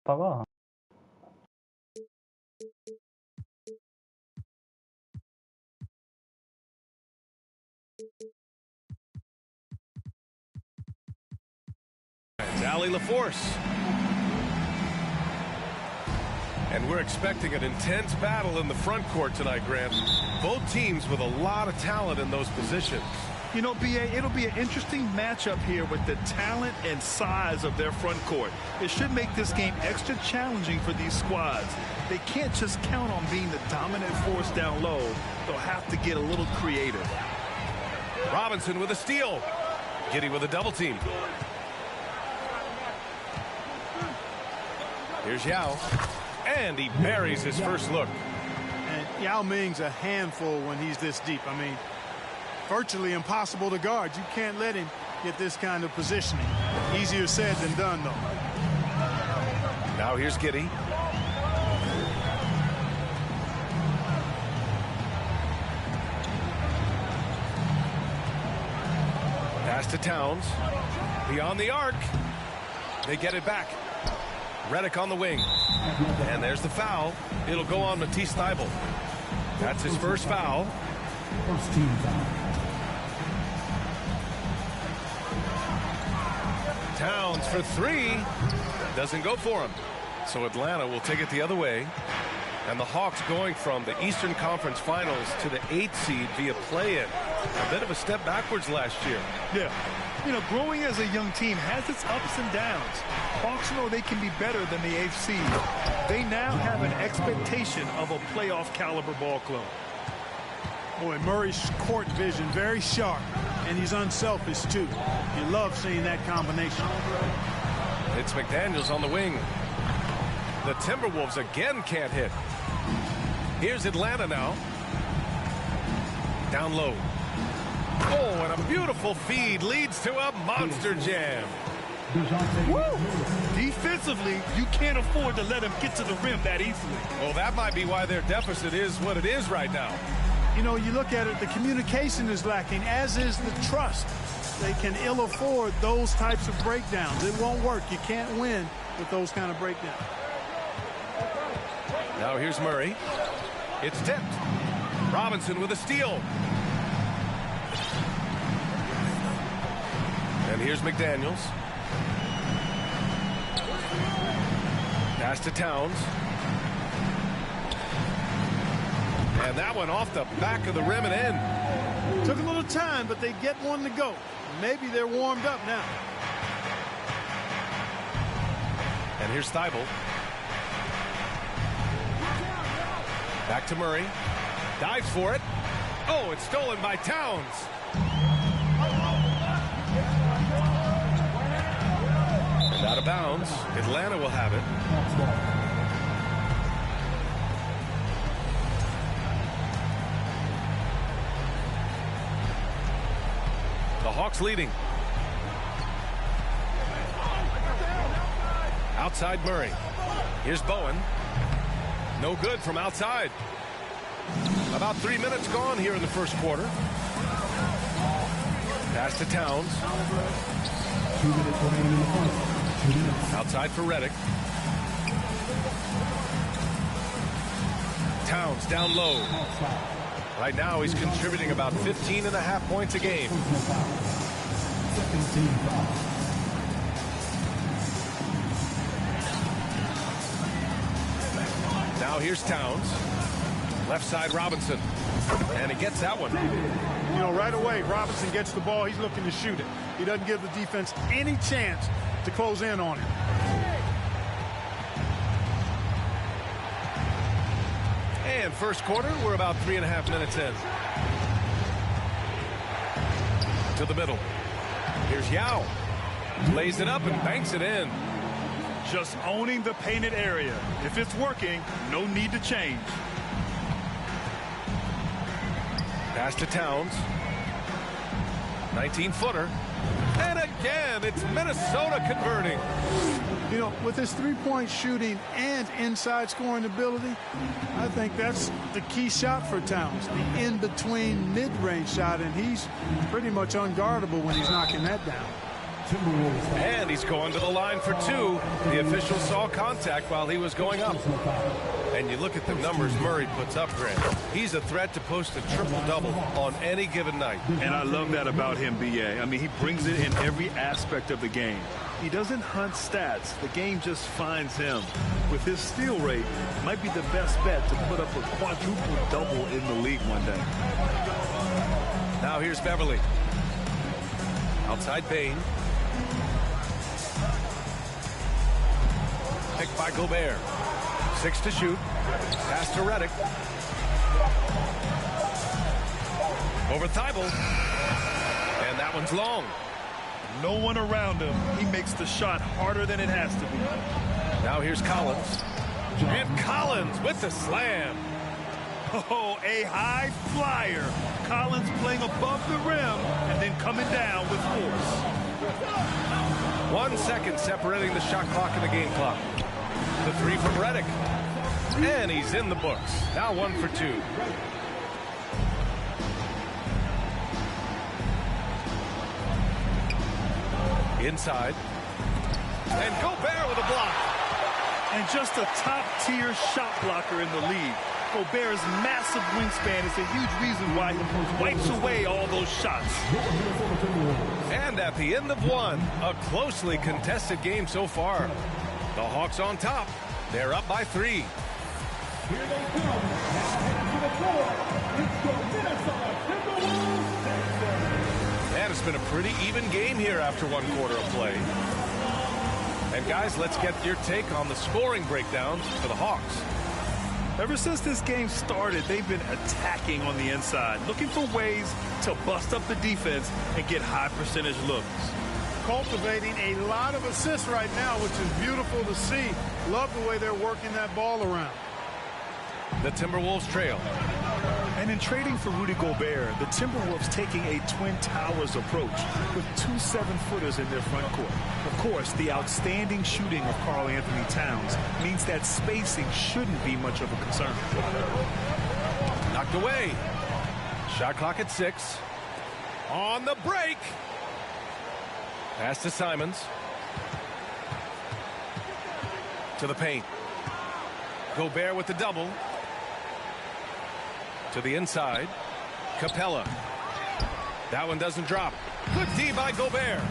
다가 Allie LaForce. And we're expecting an intense battle in the front court tonight, Grant. Both teams with a lot of talent in those positions. You know, B.A., it'll be an interesting matchup here with the talent and size of their front court. It should make this game extra challenging for these squads. They can't just count on being the dominant force down low. They'll have to get a little creative. Robinson with a steal. Giddy with a double team. Here's Yao. And he buries his first look. And Yao Ming's a handful when he's this deep. I mean, virtually impossible to guard. You can't let him get this kind of positioning. Easier said than done, though. Now here's Giddy. Pass to Towns. Beyond the arc. They get it back. Redick on the wing. And there's the foul. It'll go on Matisse Thybulle. That's his first foul. First team foul. Towns for three. Doesn't go for him. So Atlanta will take it the other way. And the Hawks going from the Eastern Conference Finals to the 8th seed via play-in. A bit of a step backwards last year. Yeah. You know, growing as a young team has its ups and downs. Hawks know they can be better than the 8th seed. They now have an expectation of a playoff caliber ball club. Boy, Murray's court vision very sharp, and he's unselfish too. You love seeing that combination. It's McDaniels on the wing. The Timberwolves again can't hit. Here's Atlanta now. Down low. Oh, and a beautiful feed leads to a monster jam. Woo! Defensively, you can't afford to let him get to the rim that easily. Well, that might be why their deficit is what it is right now. You know, you look at it, the communication is lacking, as is the trust. They can ill afford those types of breakdowns. It won't work. You can't win with those kind of breakdowns. Now here's Murray. It's tipped. Robinson with a steal. And here's McDaniels. Pass to Towns. And that one off the back of the rim and in. Took a little time, but they get one to go. Maybe they're warmed up now. And here's Thybulle. Back to Murray. Dives for it. Oh, it's stolen by Towns. And out of bounds. Atlanta will have it. The Hawks leading. Outside Murray. Here's Bowen. No good from outside. About 3 minutes gone here in the first quarter. Pass to Towns. 2 minutes remaining in the first. 2 minutes. Outside for Redick. Towns. Towns down low. Right now he's contributing about 15.5 points a game. Second team foul. Now here's Towns. Left side Robinson. And he gets that one. You know, right away, Robinson gets the ball. He's looking to shoot it. He doesn't give the defense any chance to close in on him. And first quarter, we're about 3.5 minutes in. To the middle. Here's Yao. Lays it up and banks it in. Just owning the painted area. If it's working, no need to change. Pass to Towns. 19-footer. And again, it's Minnesota converting. You know, with his three-point shooting and inside scoring ability, I think that's the key shot for Towns. The in-between mid-range shot, and he's pretty much unguardable when he's knocking that down. And he's going to the line for two. The official saw contact while he was going up. And you look at the numbers Murray puts up, Grant. He's a threat to post a triple-double on any given night. And I love that about him, B.A. I mean, he brings it in every aspect of the game. He doesn't hunt stats. The game just finds him. With his steal rate, might be the best bet to put up a quadruple-double in the league one day. Now here's Beverly. Outside Bain. Picked by Gobert. 6 to shoot. Pass to Redick. Over Thibault. And that one's long. No one around him. He makes the shot harder than it has to be. Now here's Collins. And Collins with the slam. Oh, a high flyer. Collins playing above the rim and then coming down with force. 1 second separating the shot clock and the game clock. The three from Redick. And he's in the books. Now 1 for 2. Inside. And Gobert with a block. And just a top-tier shot blocker in the league. Gobert's massive wingspan is a huge reason why he wipes away all those shots. And at the end of one, a closely contested game so far. The Hawks on top. They're up by 3. Here they come. To the floor. It's the Minnesota Timberwolves. And it's been a pretty even game here after 1 quarter of play. And guys, let's get your take on the scoring breakdown for the Hawks. Ever since this game started, they've been attacking on the inside, looking for ways to bust up the defense and get high percentage looks. Cultivating a lot of assists right now, which is beautiful to see. Love the way they're working that ball around. The Timberwolves trail. And in trading for Rudy Gobert, the Timberwolves taking a Twin Towers approach with 2 7-footers in their front court. Of course, the outstanding shooting of Karl Anthony Towns means that spacing shouldn't be much of a concern. Knocked away. Shot clock at 6. On the break. Pass to Simons. To the paint. Gobert with the double. To the inside. Capella. That one doesn't drop. Good D by Gobert.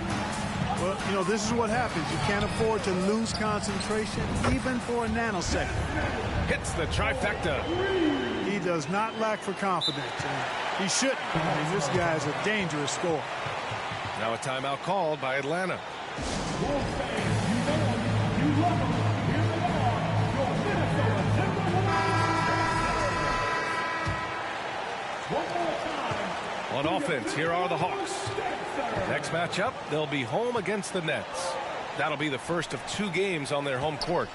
Well, you know, this is what happens. You can't afford to lose concentration, even for a nanosecond. Hits the trifecta. He does not lack for confidence. And he shouldn't. I mean, this guy's a dangerous scorer. Now a timeout called by Atlanta. Wolves fans, you know them, you love them. Here they are, your Minnesota Timberwolves. One more time. On offense, here are the Hawks. Next matchup, they'll be home against the Nets. That'll be the first of 2 games on their home court.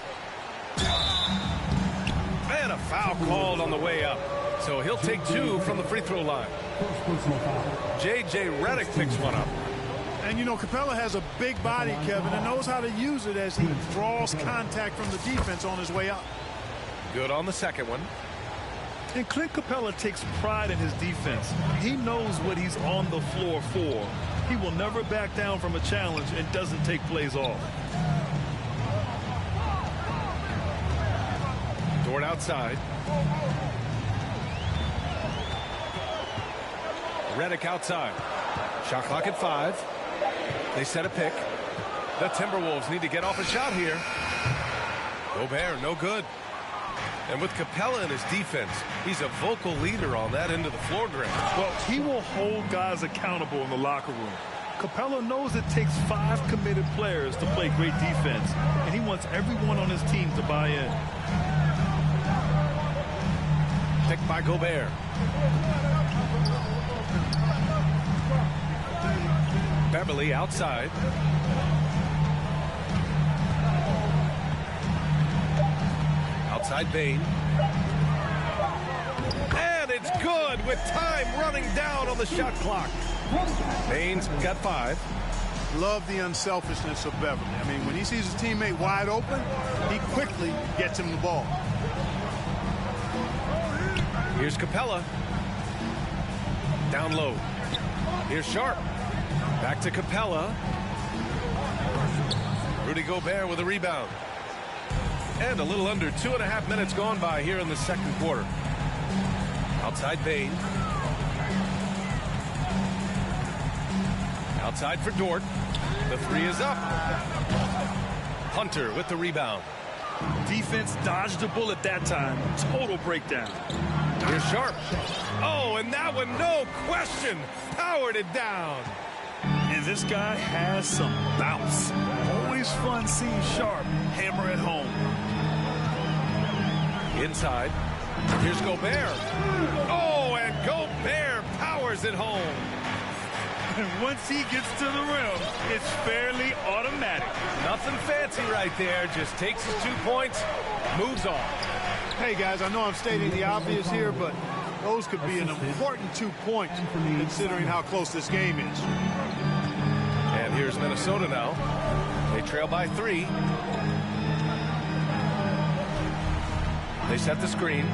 And a foul called on the way up. So he'll take 2 from the free throw line. First personal foul. J.J. Redick picks one up. And, you know, Capella has a big body, Kevin, and knows how to use it as he draws contact from the defense on his way up. Good on the second one. And Clint Capella takes pride in his defense. He knows what he's on the floor for. He will never back down from a challenge and doesn't take plays off. Dort outside. Redick outside. Shot clock at 5. They set a pick. The Timberwolves need to get off a shot here. Gobert, no good. And with Capella in his defense, he's a vocal leader on that end of the floor, Grant. Well, he will hold guys accountable in the locker room. Capella knows it takes 5 committed players to play great defense, and he wants everyone on his team to buy in. Picked by Gobert. Beverly outside. Outside Bane. And it's good with time running down on the shot clock. Bane's got 5. Love the unselfishness of Beverly. I mean, when he sees his teammate wide open, he quickly gets him the ball. Here's Capella. Down low. Here's Sharp. Back to Capella. Rudy Gobert with a rebound. And a little under 2.5 minutes gone by here in the second quarter. Outside Bane. Outside for Dort. The 3 is up. Hunter with the rebound. Defense dodged a bullet that time. Total breakdown. Here's Sharp. Oh, and that one, no question, powered it down. And this guy has some bounce. Always fun seeing Sharp hammer at home. Inside. Here's Gobert. Oh, and Gobert powers it home. And once he gets to the rim, it's fairly automatic. Nothing fancy right there. Just takes his 2 points, moves on. Hey, guys, I know I'm stating the obvious here, but those could be an important 2 points considering how close this game is. And here's Minnesota now. They trail by 3. They set the screen.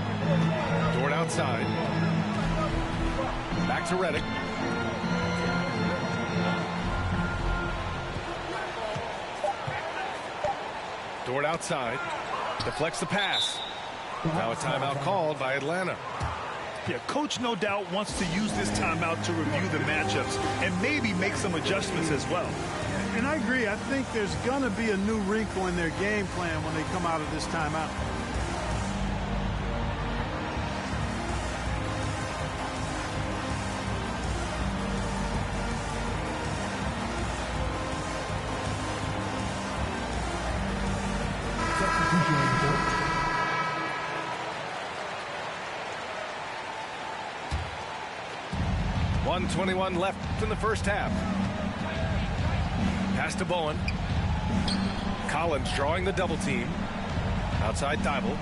Dort outside. Back to Redick. Dort outside. Deflects the pass. Now a timeout called by Atlanta. Yeah, coach no doubt wants to use this timeout to review the matchups and maybe make some adjustments as well. And I agree. I think there's going to be a new wrinkle in their game plan when they come out of this timeout. .21 left in the first half. Pass to Bowen. Collins drawing the double team. Outside Thibault.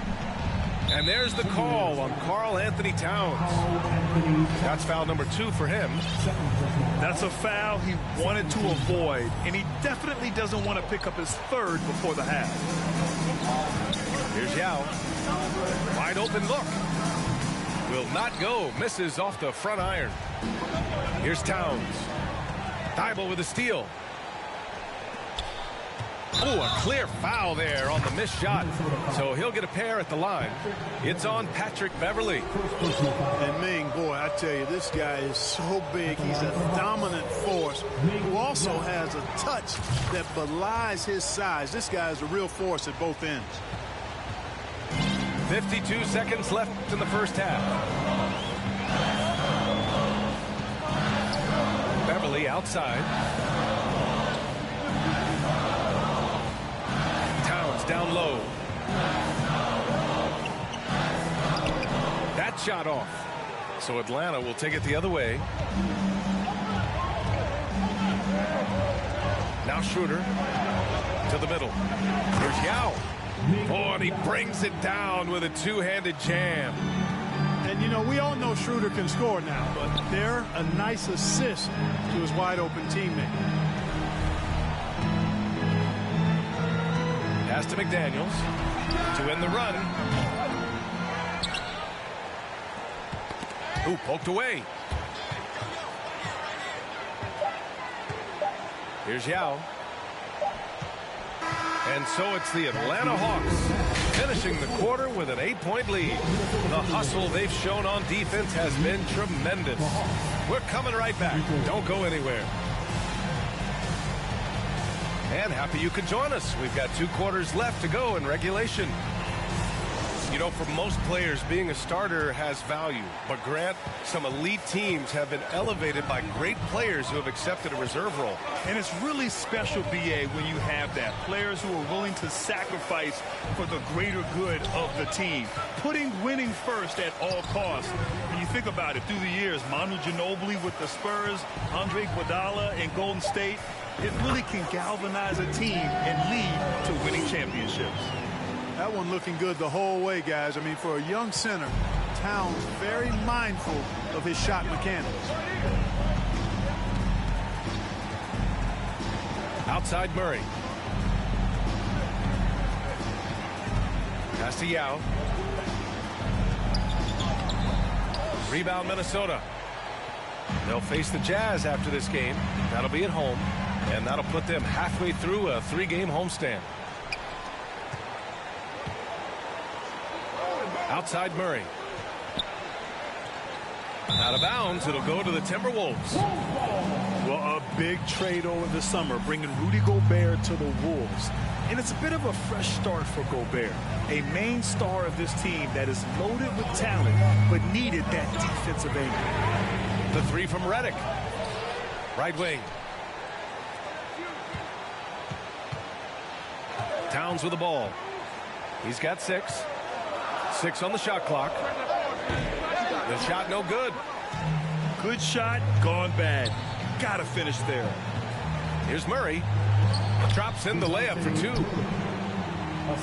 And there's the call on Karl Anthony Towns. That's foul number 2 for him. That's a foul he wanted to avoid, and he definitely doesn't want to pick up his 3rd before the half. Here's Yao. Wide open look. Will not go. Misses off the front iron. Here's Towns. Thibault with a steal. Oh, a clear foul there on the missed shot. So he'll get a pair at the line. It's on Patrick Beverly. And Ming, boy, I tell you, this guy is so big. He's a dominant force who also has a touch that belies his size. This guy is a real force at both ends. 52 seconds left in the first half. Beverly outside. Towns down low. That shot off. So Atlanta will take it the other way. Now Schroeder to the middle. Here's Yao. Oh, and he brings it down with a two-handed jam. And, you know, we all know Schroeder can score now, but they're a nice assist to his wide-open teammate. Pass to McDaniels to end the run. Ooh, poked away. Here's Yao. And so it's the Atlanta Hawks finishing the quarter with an 8-point lead. The hustle they've shown on defense has been tremendous. We're coming right back. Don't go anywhere. And happy you could join us. We've got 2 quarters left to go in regulation. You know, for most players, being a starter has value. But Grant, some elite teams have been elevated by great players who have accepted a reserve role. And it's really special, BA, when you have that. Players who are willing to sacrifice for the greater good of the team. Putting winning first at all costs. When you think about it, through the years, Manu Ginobili with the Spurs, Andre Iguodala in Golden State, it really can galvanize a team and lead to winning championships. That one looking good the whole way, guys. I mean, for a young center, Towns very mindful of his shot mechanics. Outside Murray. Pass to Yao. Rebound Minnesota. They'll face the Jazz after this game. That'll be at home, and that'll put them halfway through a 3-game homestand. Outside Murray. Out of bounds. It'll go to the Timberwolves. Well, a big trade over the summer, bringing Rudy Gobert to the Wolves. And it's a bit of a fresh start for Gobert, a main star of this team that is loaded with talent, but needed that defensive angle. The 3 from Redick. Right wing. Towns with the ball. He's got 6. 6 on the shot clock. The shot no good. Good shot, gone bad. Gotta finish there. Here's Murray. Drops in the layup for 2.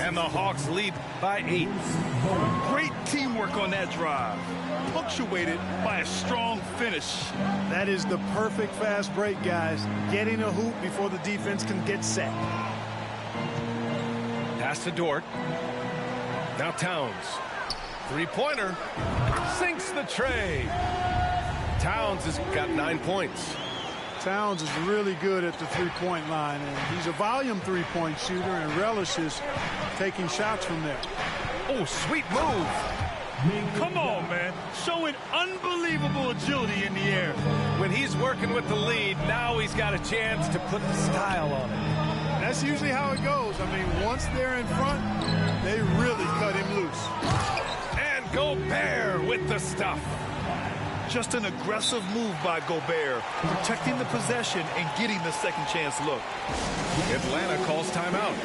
And the Hawks lead by 8. Great teamwork on that drive. Punctuated by a strong finish. That is the perfect fast break, guys. Getting a hoop before the defense can get set. Pass to Dort. Now Towns. 3-pointer. Sinks the tray. Towns has got 9 points. Towns is really good at the 3-point line, and he's a volume 3-point shooter and relishes taking shots from there. Oh, sweet move. Come on, man. Showing unbelievable agility in the air. When he's working with the lead, now he's got a chance to put the style on it. That's usually how it goes. I mean, once they're in front, they really cut him loose. And Gobert with the stuff. Just an aggressive move by Gobert, protecting the possession and getting the second chance look. Atlanta calls timeout.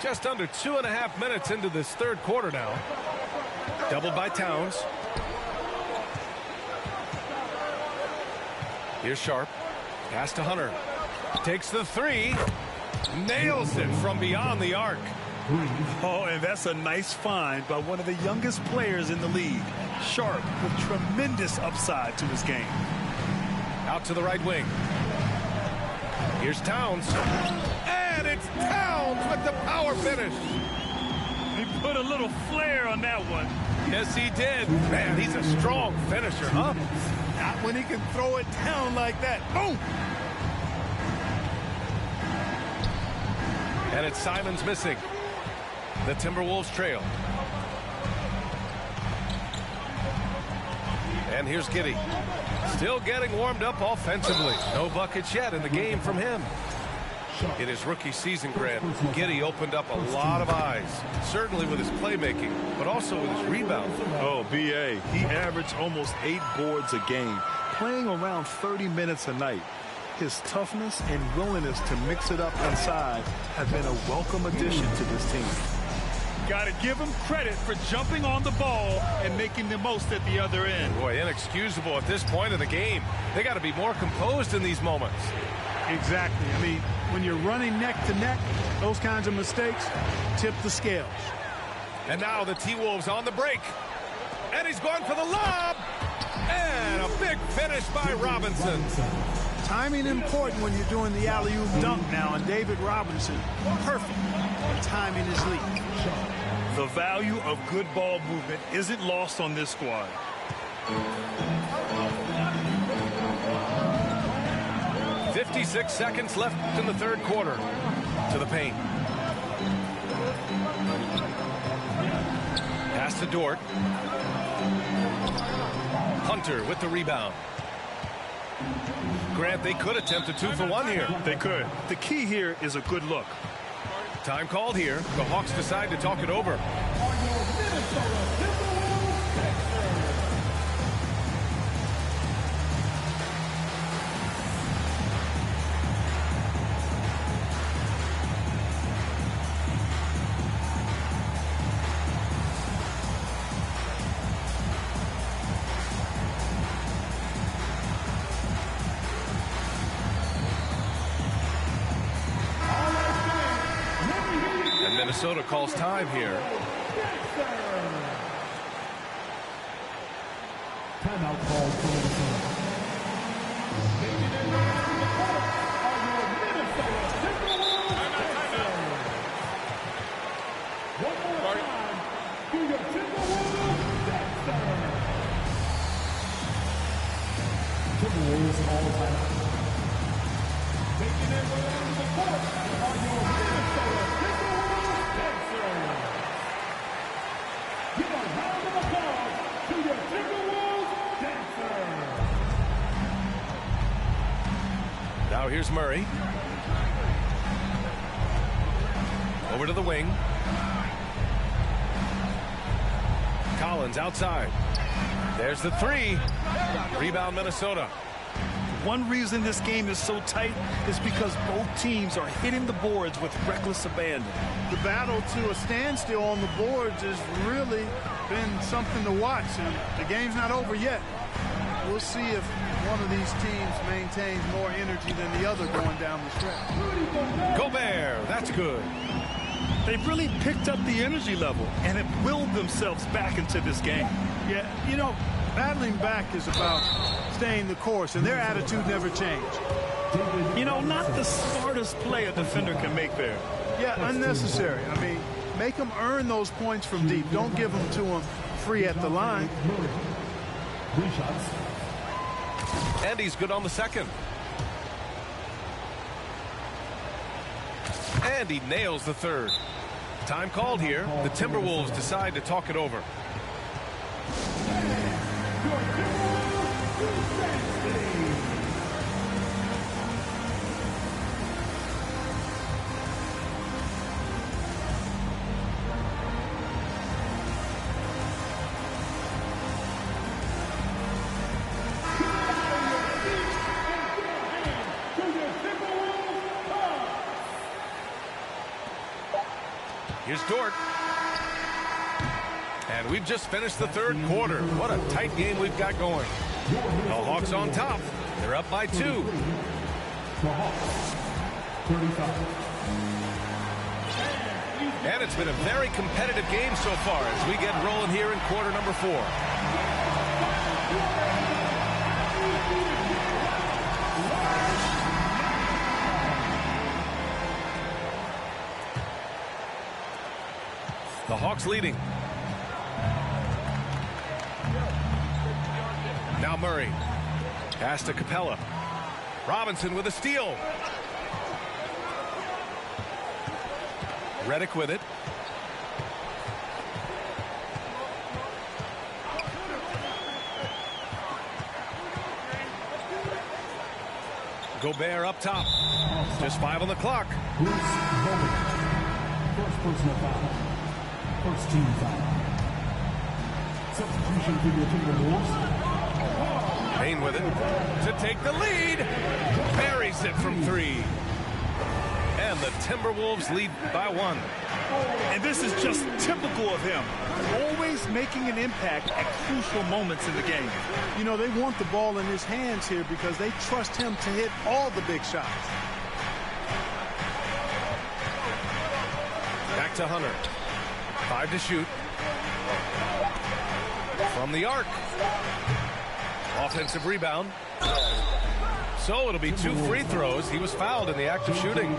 Just under 2.5 minutes into this 3rd quarter now. Doubled by Towns. Here's Sharp. Pass to Hunter. Takes the 3. Nails it from beyond the arc. Oh, and that's a nice find by one of the youngest players in the league. Sharp with tremendous upside to his game. Out to the right wing. Here's Towns. And it's Towns with the power finish. He put a little flair on that one. Yes, he did. Man, he's a strong finisher, huh? Not when he can throw it down like that. Boom! And it's Simons missing. The Timberwolves trail. And here's Giddey. Still getting warmed up offensively. No buckets yet in the game from him. In his rookie season, Grant, Giddey opened up a lot of eyes, certainly with his playmaking, but also with his rebound. Oh, B.A., he averaged almost 8 boards a game, playing around 30 minutes a night. His toughness and willingness to mix it up inside have been a welcome addition to this team. Got to give him credit for jumping on the ball and making the most at the other end. Boy, inexcusable at this point in the game. They got to be more composed in these moments. Exactly. I mean, when you're running neck to neck, those kinds of mistakes tip the scales. And now the T-Wolves on the break. And he's going for the lob. And a big finish by Robinson. Timing important when you're doing the alley-oop dunk now, and David Robinson, perfect when timing is lead. The value of good ball movement isn't lost on this squad. "56 seconds left in the third quarter." To the paint. Pass to Dort. Hunter with the rebound. Grant, they could attempt a 2-for-1 here. They could. The key here is a good look. Time called here. The Hawks decide to talk it over. Minnesota calls time here. Timeout called for Minnesota. One more time. Do your Timberwolves all time. Making their way onto the court are your Minnesota Timberwolves dancers. Give a round of applause to your Timberwolves dancers. Now here's Murray. Over to the wing. Collins outside. There's the three. Rebound Minnesota. One reason this game is so tight is because both teams are hitting the boards with reckless abandon. The battle to a standstill on the boards has really been something to watch, and the game's not over yet. We'll see if one of these teams maintains more energy than the other going down the stretch. Gobert, that's good. They've really picked up the energy level and have willed themselves back into this game. Yeah, you know, battling back is about staying the course, and their attitude never changed. You know, not the smartest play a defender can make there. Yeah, unnecessary. I mean, make them earn those points from deep. Don't give them to them free at the line. 3 shots. And he's good on the second. And he nails the third. Time called here. The Timberwolves decide to talk it over. Here's Dort. And we've just finished the third quarter. What a tight game we've got going. The Hawks on top. They're up by 2. The Hawks, 35. And it's been a very competitive game so far as we get rolling here in quarter number 4. The Hawks leading. Now Murray. Pass to Capella. Robinson with a steal. Redick with it. Gobert up top. Just 5 on the clock. Bruce Bowen. First personal foul. First team foul. Substitution for your Timberwolves. Payne with it to take the lead. Buries it from 3. And the Timberwolves lead by 1. And this is just typical of him. Always making an impact at crucial moments in the game. You know, they want the ball in his hands here because they trust him to hit all the big shots. Back to Hunter. 5 to shoot. From the arc. Offensive rebound. So it'll be 2 free throws. He was fouled in the act of shooting.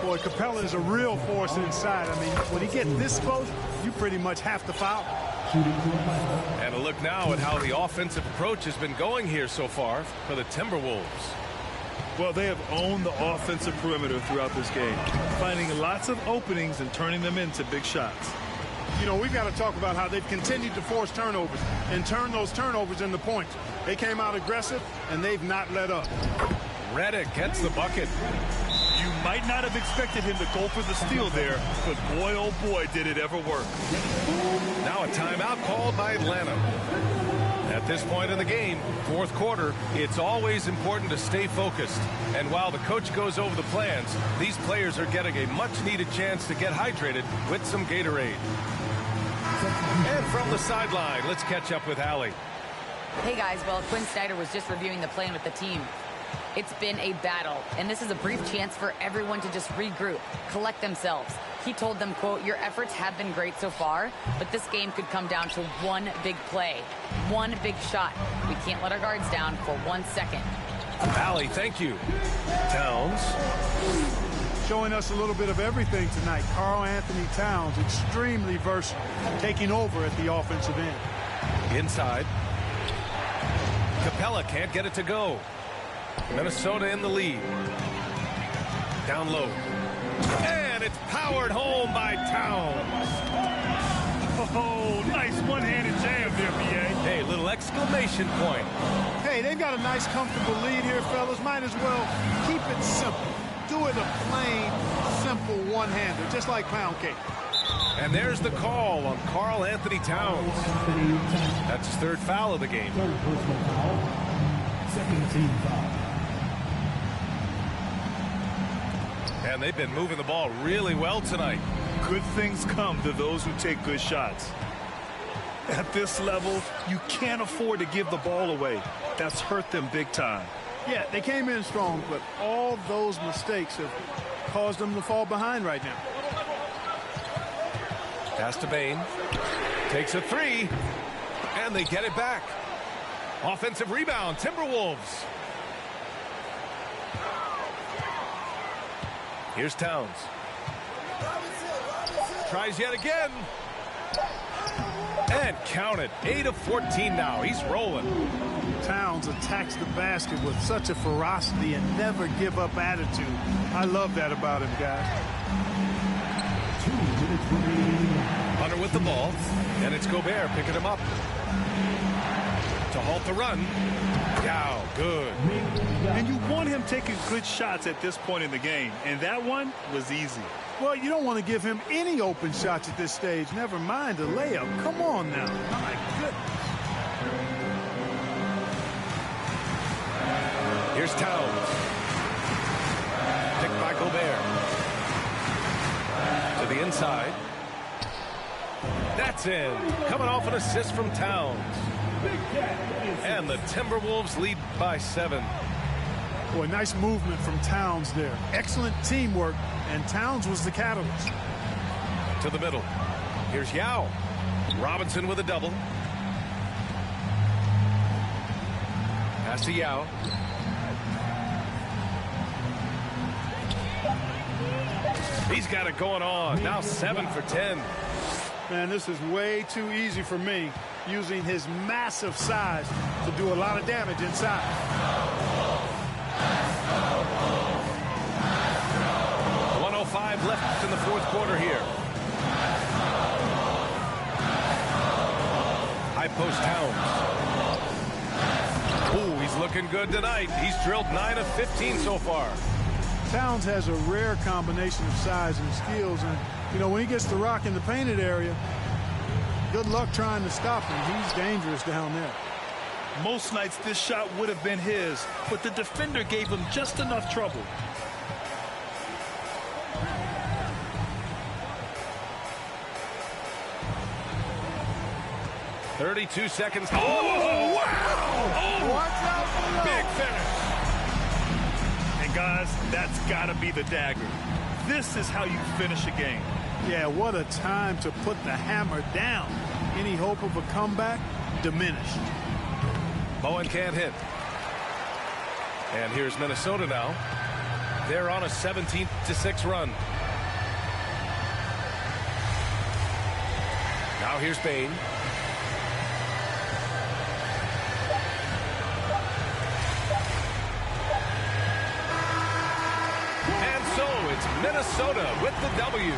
Boy, Capella is a real force inside. I mean, when he gets this close, you pretty much have to foul. And a look now at how the offensive approach has been going here so far for the Timberwolves. Well, they have owned the offensive perimeter throughout this game, finding lots of openings and turning them into big shots. You know, we've got to talk about how they've continued to force turnovers and turn those turnovers into points. They came out aggressive, and they've not let up. Redick gets the bucket. You might not have expected him to go for the steal there, but boy, oh boy, did it ever work. Now a timeout called by Atlanta. At this point in the game, fourth quarter, it's always important to stay focused. And while the coach goes over the plans, these players are getting a much-needed chance to get hydrated with some Gatorade. And from the sideline, let's catch up with Allie. Hey guys, well, Quinn Snyder was just reviewing the plan with the team. It's been a battle, and this is a brief chance for everyone to just regroup, collect themselves. He told them, quote, "Your efforts have been great so far, but this game could come down to one big play, one big shot. We can't let our guards down for 1 second." Allie, thank you. Towns. Showing us a little bit of everything tonight. Karl Anthony Towns, extremely versatile, taking over at the offensive end. Inside. Capella can't get it to go. Minnesota in the lead. Down low. And it's powered home by Towns. Oh, nice one-handed jam there, B.A. Hey, little exclamation point. Hey, they've got a nice, comfortable lead here, fellas. Might as well keep it simple. Do it a plain, simple one-hander, just like pound cake. And there's the call on Karl Anthony Towns. That's his 3rd foul of the game. Second team foul. And they've been moving the ball really well tonight. Good things come to those who take good shots. At this level, you can't afford to give the ball away. That's hurt them big time. Yeah, they came in strong, but all those mistakes have caused them to fall behind right now. Pass to Bain. Takes a 3. And they get it back. Offensive rebound, Timberwolves. Here's Towns. Tries yet again. And counted. 8 of 14 now. He's rolling. Towns attacks the basket with such a ferocity and never give up attitude. I love that about him, guys. Hunter with the ball. And it's Gobert picking him up. To halt the run. Dow, good. And you want him taking good shots at this point in the game, and that one was easy. Well, you don't want to give him any open shots at this stage. Never mind a layup. Come on now. My goodness. Here's Towns. Picked by Gobert. To the inside. That's in. Coming off an assist from Towns. And the Timberwolves lead by 7. Boy, nice movement from Towns there. Excellent teamwork, and Towns was the catalyst. To the middle. Here's Yao. Robinson with a double. Pass to Yao. He's got it going on. Now 7 for 10. Man, this is way too easy for me, using his massive size to do a lot of damage inside. .05 left in the fourth quarter here. High post Towns. Ooh, he's looking good tonight. He's drilled 9 of 15 so far. Towns has a rare combination of size and skills, and you know, when he gets the rock in the painted area, good luck trying to stop him. He's dangerous down there. Most nights this shot would have been his, but the defender gave him just enough trouble. .32 seconds. Oh, wow! Oh, big finish. And guys, that's got to be the dagger. This is how you finish a game. Yeah, what a time to put the hammer down. Any hope of a comeback diminished. Bowen can't hit. And here's Minnesota now. They're on a 17-6 run. Now here's Bain. And so it's Minnesota with the W.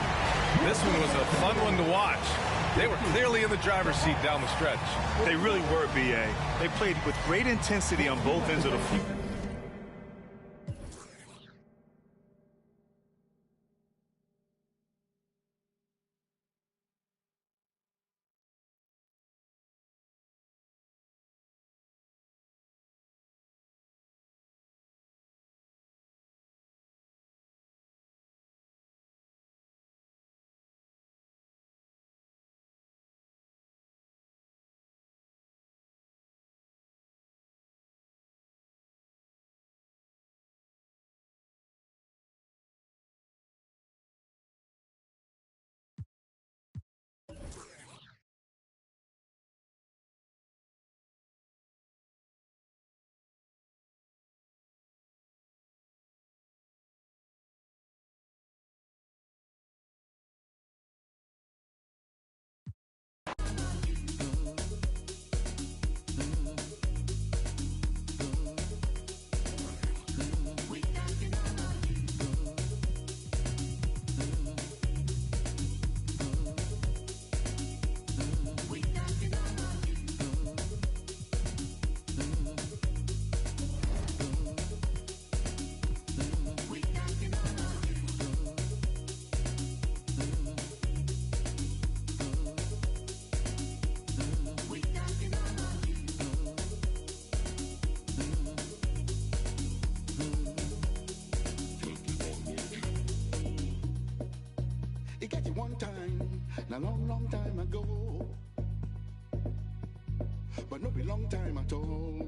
This one was a fun one to watch. They were clearly in the driver's seat down the stretch. They really were, B.A. They played with great intensity on both ends of the field. A long, long time ago, but not a long time at all.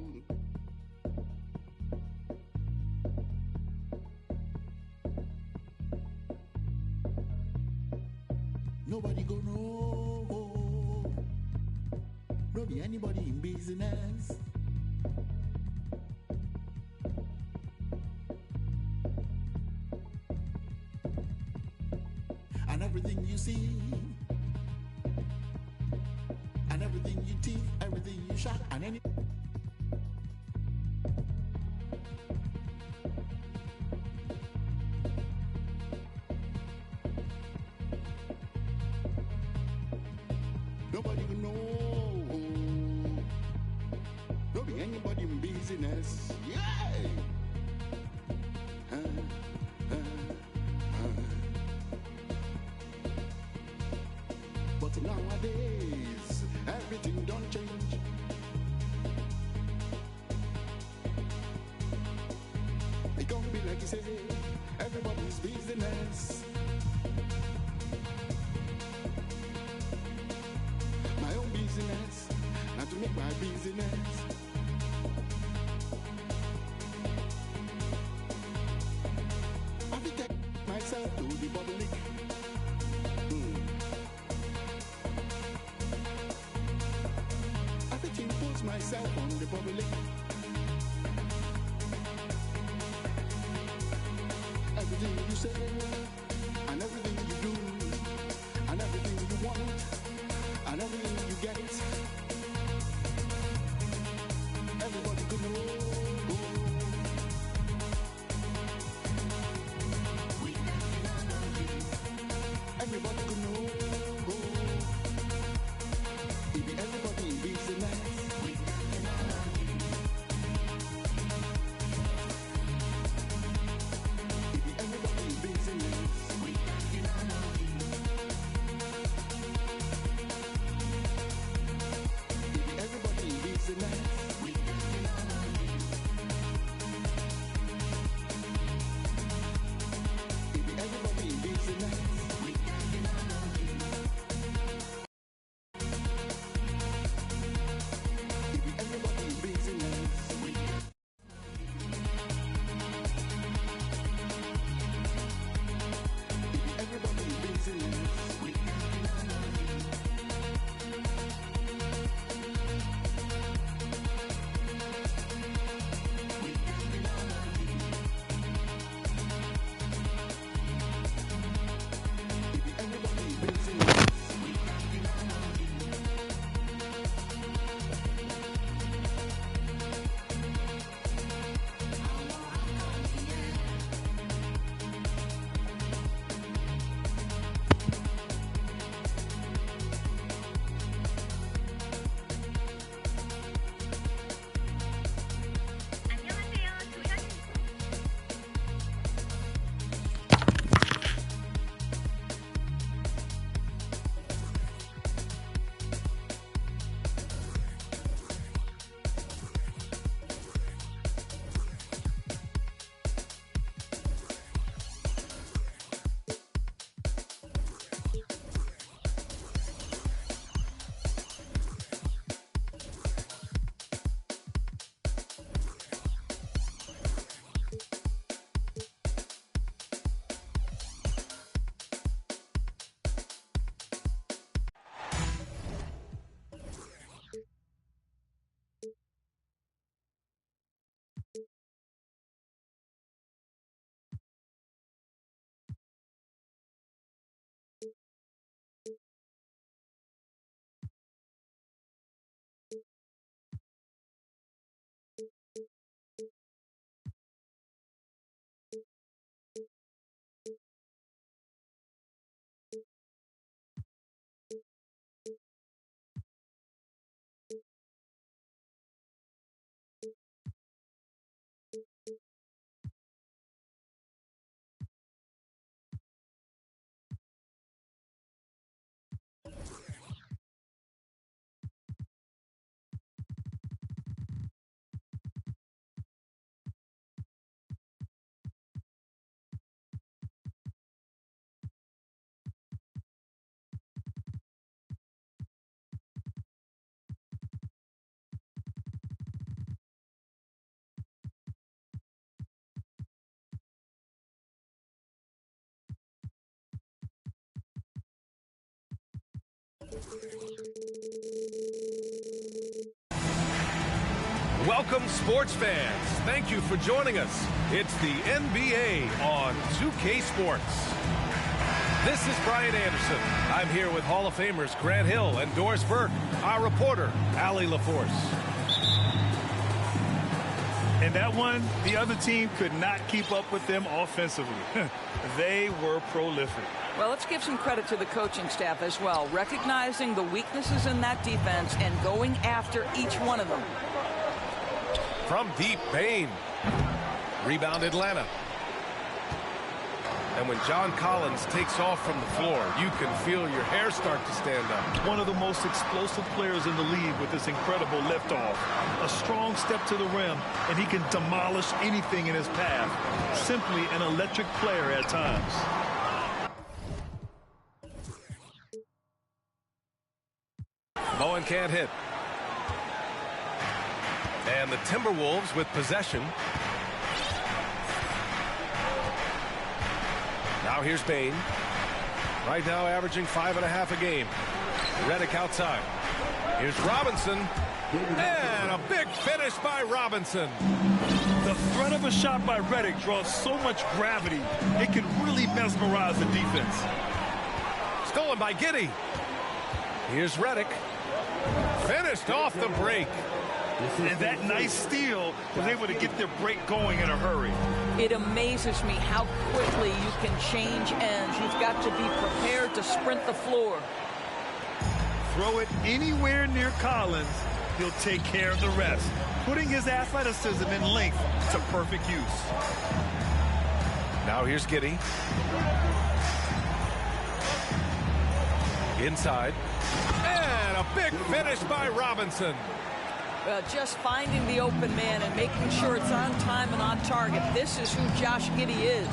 Nobody go know, no be anybody in business. And everything you see, and everything you teeth, everything you shot, and any. Nobody will know. Don't be anybody in business. Yeah. But nowadays, everything don't change. It can't be like you say, everybody's business. My own business, not to make my business. I will take myself to the public. I will impose myself on the public. Everything you say, and everything you do, and everything you want, and everything you get, everybody could know. Everybody could know. It be everybody in business. It be everybody in business. Everybody in business. Everybody in business. Welcome, sports fans. Thank you for joining us. It's the NBA on 2K Sports. This is Brian Anderson. I'm here with Hall of Famers Grant Hill and Doris Burke, our reporter, Allie LaForce. And that one, the other team could not keep up with them offensively. They were prolific. Well, let's give some credit to the coaching staff as well, recognizing the weaknesses in that defense and going after each one of them. From deep, Bain. Rebound Atlanta. And when John Collins takes off from the floor, you can feel your hair start to stand up. One of the most explosive players in the league with this incredible liftoff. A strong step to the rim, and he can demolish anything in his path. Simply an electric player at times. Bowen can't hit. And the Timberwolves with possession. Now here's Bain. Right now averaging 5.5 a game. Redick outside. Here's Robinson. And a big finish by Robinson. The threat of a shot by Redick draws so much gravity, it can really mesmerize the defense. Stolen by Giddey. Here's Redick. Finished off the break. And that nice steal was able to get their break going in a hurry. It amazes me how quickly you can change ends. You've got to be prepared to sprint the floor. Throw it anywhere near Collins, he'll take care of the rest, putting his athleticism and length to perfect use. Now here's Giddey. Inside. And a big finish by Robinson. Just finding the open man and making sure it's on time and on target. This is who Josh Giddey is.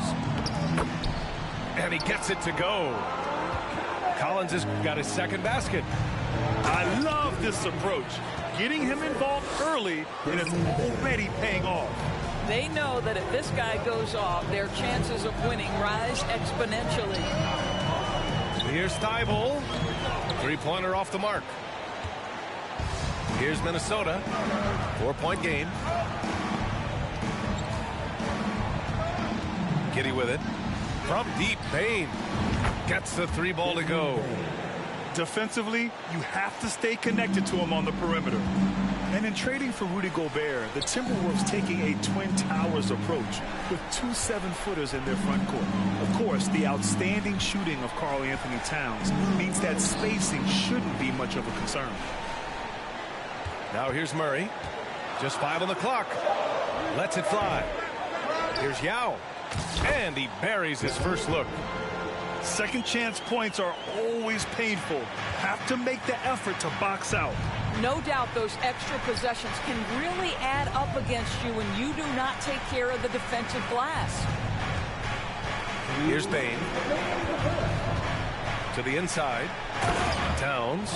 And he gets it to go. Collins has got his second basket. I love this approach. Getting him involved early, and it's already paying off. They know that if this guy goes off, their chances of winning rise exponentially. Here's Thibault. Three-pointer off the mark. Here's Minnesota. 4-point game. Giddey with it. From deep, Bain gets the three ball to go. Defensively, you have to stay connected to him on the perimeter. And in trading for Rudy Gobert, the Timberwolves taking a Twin Towers approach with 2 7-footers in their front court. Of course, the outstanding shooting of Karl Anthony Towns means that spacing shouldn't be much of a concern. Now here's Murray. Just 5 on the clock. Lets it fly. Here's Yao. And he buries his first look. Second chance points are always painful. Have to make the effort to box out. No doubt those extra possessions can really add up against you when you do not take care of the defensive glass. Here's Bain. To the inside. Towns.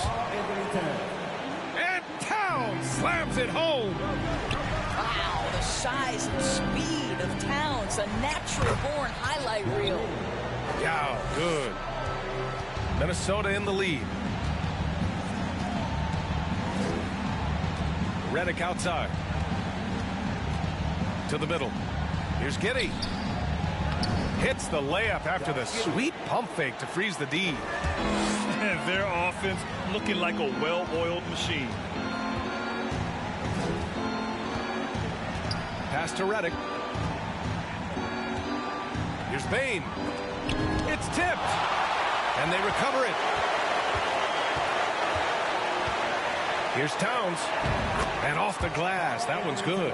And Towns slams it home. Wow, the size and speed of Towns, a natural-born highlight reel. Yeah, good. Minnesota in the lead. Redick outside. To the middle. Here's Giddey. Hits the layup after the sweet pump fake to freeze the D. And their offense looking like a well-oiled machine. Pass to Redick. Here's Bain. It's tipped. And they recover it. Here's Towns. And off the glass. That one's good.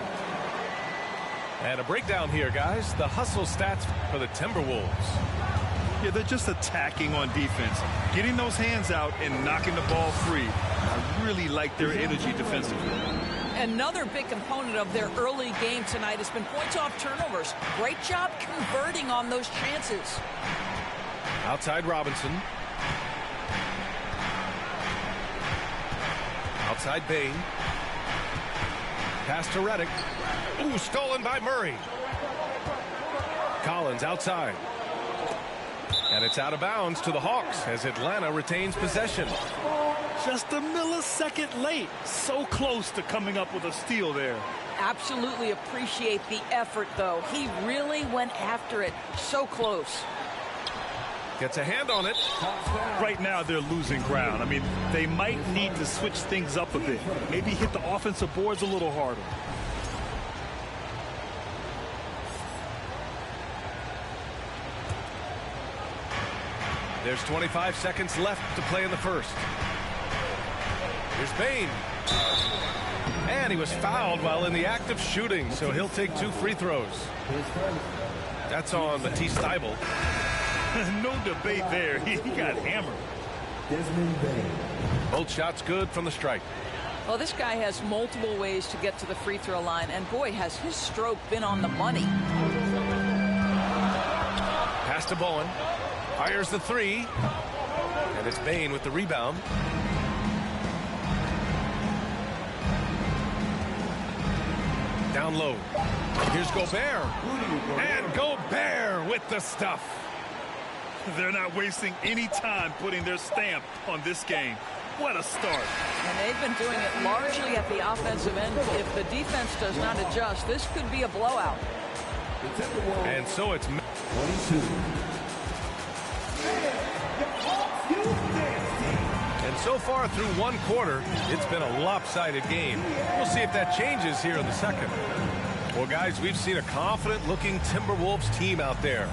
And a breakdown here, guys. The hustle stats for the Timberwolves. Yeah, they're just attacking on defense. Getting those hands out and knocking the ball free. I really like their energy defensively. Another big component of their early game tonight has been points off turnovers. Great job converting on those chances. Outside Robinson. Outside Bain. Pass to Redick. Ooh, stolen by Murray. Collins outside. And it's out of bounds to the Hawks as Atlanta retains possession. Just a millisecond late. So close to coming up with a steal there. Absolutely appreciate the effort, though. He really went after it. So close. Gets a hand on it. Right now, they're losing ground. I mean, they might need to switch things up a bit. Maybe hit the offensive boards a little harder. There's 25 seconds left to play in the first. Here's Bain. And he was fouled while in the act of shooting, so he'll take 2 free throws. That's on Matisse Thybulle. No debate there. He got hammered. Both shots good from the stripe. Well, this guy has multiple ways to get to the free throw line, and boy, has his stroke been on the money. Pass to Bowen. Fires the 3. And it's Bain with the rebound. Down low. Here's Gobert. And Gobert with the stuff. They're not wasting any time putting their stamp on this game. What a start. And they've been doing it largely at the offensive end. If the defense does not adjust, this could be a blowout. And so it's 22. And so far through one quarter, it's been a lopsided game. We'll see if that changes here in the second. Well, guys, we've seen a confident-looking Timberwolves team out there.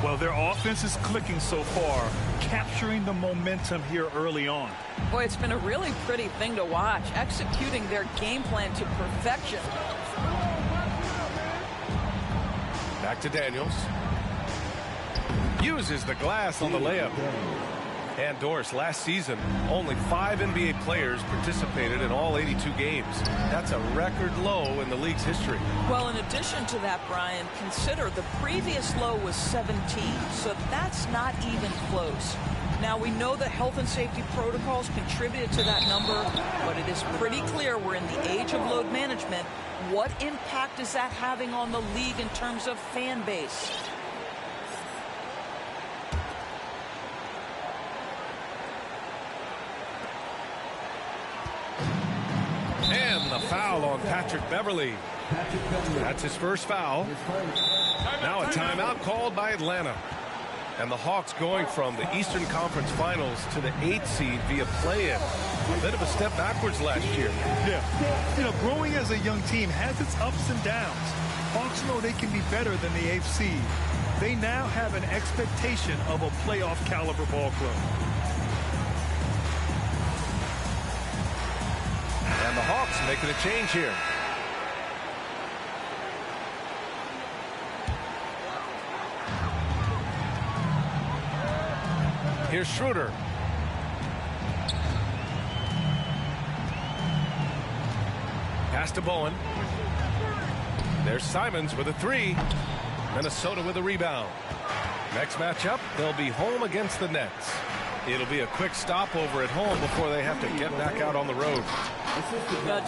Well, their offense is clicking so far, capturing the momentum here early on. Boy, it's been a really pretty thing to watch, executing their game plan to perfection. Back to Daniels. Uses the glass on the layup. And Doris, last season, only 5 NBA players participated in all 82 games. That's a record low in the league's history. Well, in addition to that, Brian, consider the previous low was 17, so that's not even close. Now, we know that health and safety protocols contributed to that number, but it is pretty clear we're in the age of load management. What impact is that having on the league in terms of fan base? And the foul on Patrick Beverly. That's his first foul. Now a timeout called by Atlanta. And the Hawks going from the Eastern Conference Finals to the 8th seed via play-in. A bit of a step backwards last year. Yeah. You know, growing as a young team has its ups and downs. Hawks know they can be better than the 8th seed. They now have an expectation of a playoff caliber ball club. And the Hawks making a change here. Here's Schroeder. Pass to Bowen. There's Simons with a 3. Minnesota with a rebound. Next matchup, they'll be home against the Nets. It'll be a quick stopover at home before they have to get back out on the road.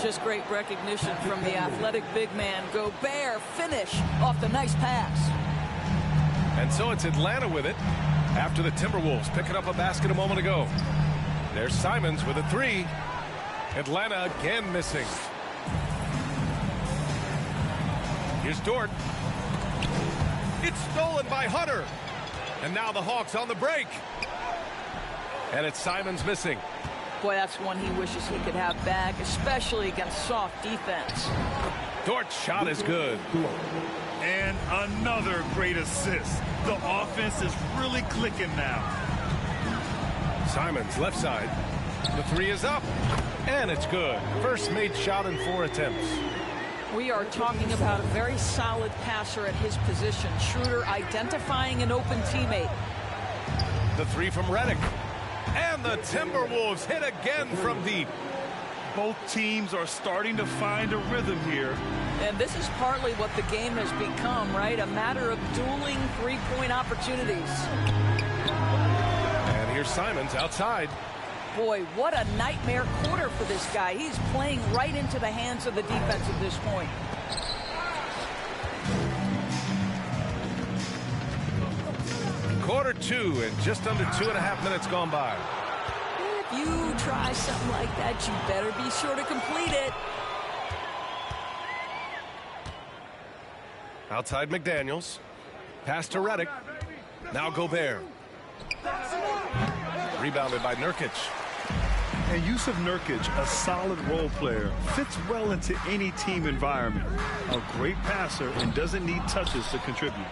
Just great recognition from the athletic big man. Gobert finish off the nice pass. And so it's Atlanta with it after the Timberwolves picking up a basket a moment ago. There's Simons with a 3. Atlanta again missing. Here's Dort. It's stolen by Hunter. And now the Hawks on the break. And it's Simons missing. Boy, that's one he wishes he could have back, especially against soft defense. Dort's shot is good. And another great assist. The offense is really clicking now. Simons left side. The 3 is up. And it's good. First made shot in 4 attempts. We are talking about a very solid passer at his position. Schroeder identifying an open teammate. The 3 from Redick. And the Timberwolves hit again from deep. Both teams are starting to find a rhythm here. And this is partly what the game has become, right? A matter of dueling three-point opportunities. And here's Simons outside. Boy, what a nightmare quarter for this guy. He's playing right into the hands of the defense at this point. Quarter 2 and just under 2.5 minutes gone by. if you try something like that, you better be sure to complete it. Outside McDaniels. Pass to Reddick. Now Gobert. Rebounded by Nurkic. And Yusuf Nurkic, a solid role player, fits well into any team environment. A great passer and doesn't need touches to contribute.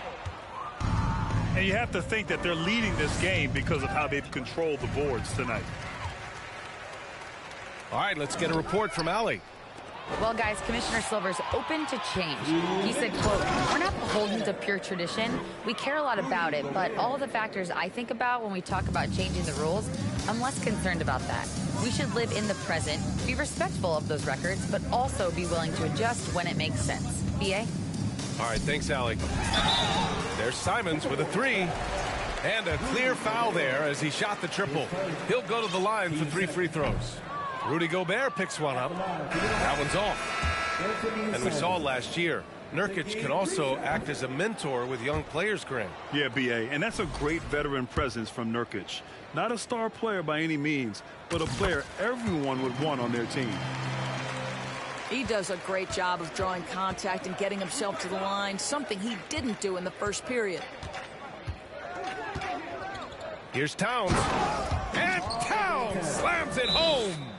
And you have to think that they're leading this game because of how they've controlled the boards tonight. All right, let's get a report from Allie. Well, guys, Commissioner Silver's open to change. He said, quote, "We're not beholden to pure tradition. We care a lot about it, but all the factors I think about when we talk about changing the rules, I'm less concerned about that. We should live in the present, be respectful of those records, but also be willing to adjust when it makes sense." BA? All right, thanks, Allie. There's Simons with a three. And a clear foul there as he shot the triple. He'll go to the line for 3 free throws. Rudy Gobert picks one up. That one's off. And we saw last year, Nurkic can also act as a mentor with young players, Grant. Yeah, BA, and that's a great veteran presence from Nurkic. Not a star player by any means, but a player everyone would want on their team. He does a great job of drawing contact and getting himself to the line, something he didn't do in the first period. Here's Towns. And Towns slams it home.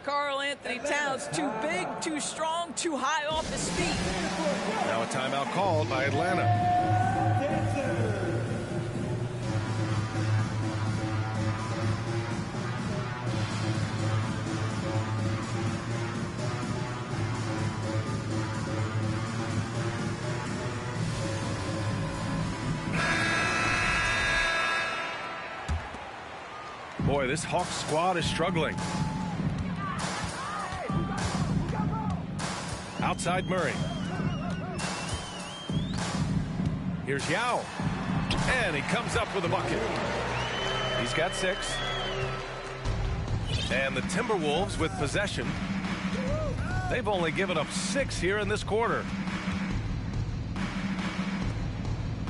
Karl Anthony Towns, too big, too strong, too high off his feet. Now a timeout called by Atlanta. Boy, this Hawks squad is struggling. Outside Murray. Here's Yao. And he comes up with a bucket. He's got 6. And the Timberwolves with possession. They've only given up 6 here in this quarter.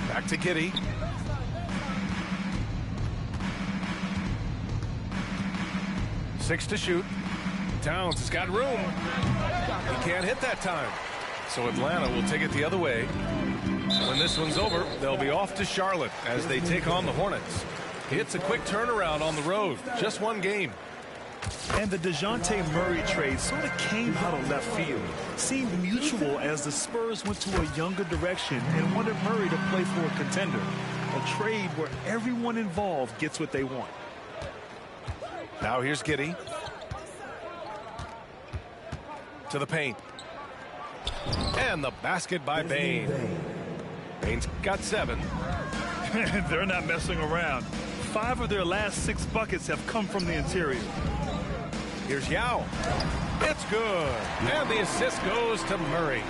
Back to Giddey. Six to shoot. Towns has got room. He can't hit that time. So Atlanta will take it the other way. When this one's over, they'll be off to Charlotte as they take on the Hornets. It's a quick turnaround on the road. Just one game. And the DeJounte Murray trade sort of came out of left field. Seemed mutual as the Spurs went to a younger direction and wanted Murray to play for a contender. A trade where everyone involved gets what they want. Now here's Giddey. To the paint. And the basket by Bane. Bane's got 7. They're not messing around. 5 of their last 6 buckets have come from the interior. Here's Yao. It's good. And the assist goes to Murray.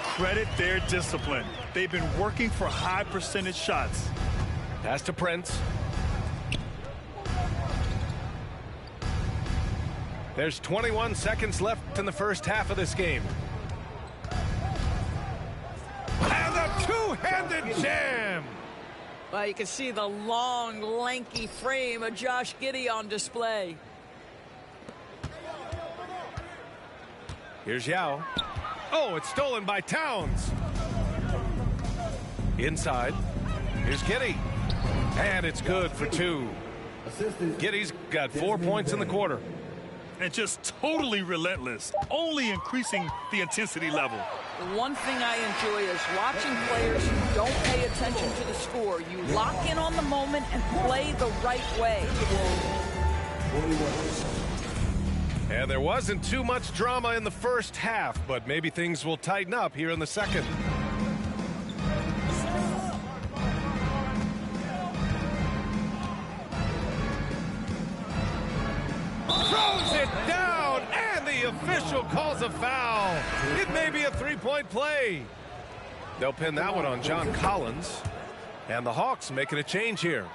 Credit their discipline. They've been working for high percentage shots. Pass to Prince. There's 21 seconds left in the first half of this game. And a two-handed jam. Well, you can see the long, lanky frame of Josh Giddey on display. Here's Yao. Oh, it's stolen by Towns. Inside. Here's Giddey. And it's good for 2. Giddey's got 4 points in the quarter. And just totally relentless, only increasing the intensity level. The one thing I enjoy is watching players who don't pay attention to the score. You lock in on the moment and play the right way. And there wasn't too much drama in the first half, but maybe things will tighten up here in the second. Throws it down, and the official calls a foul. It may be a 3-point play. They'll pin that one on John Collins. And the Hawks making a change here.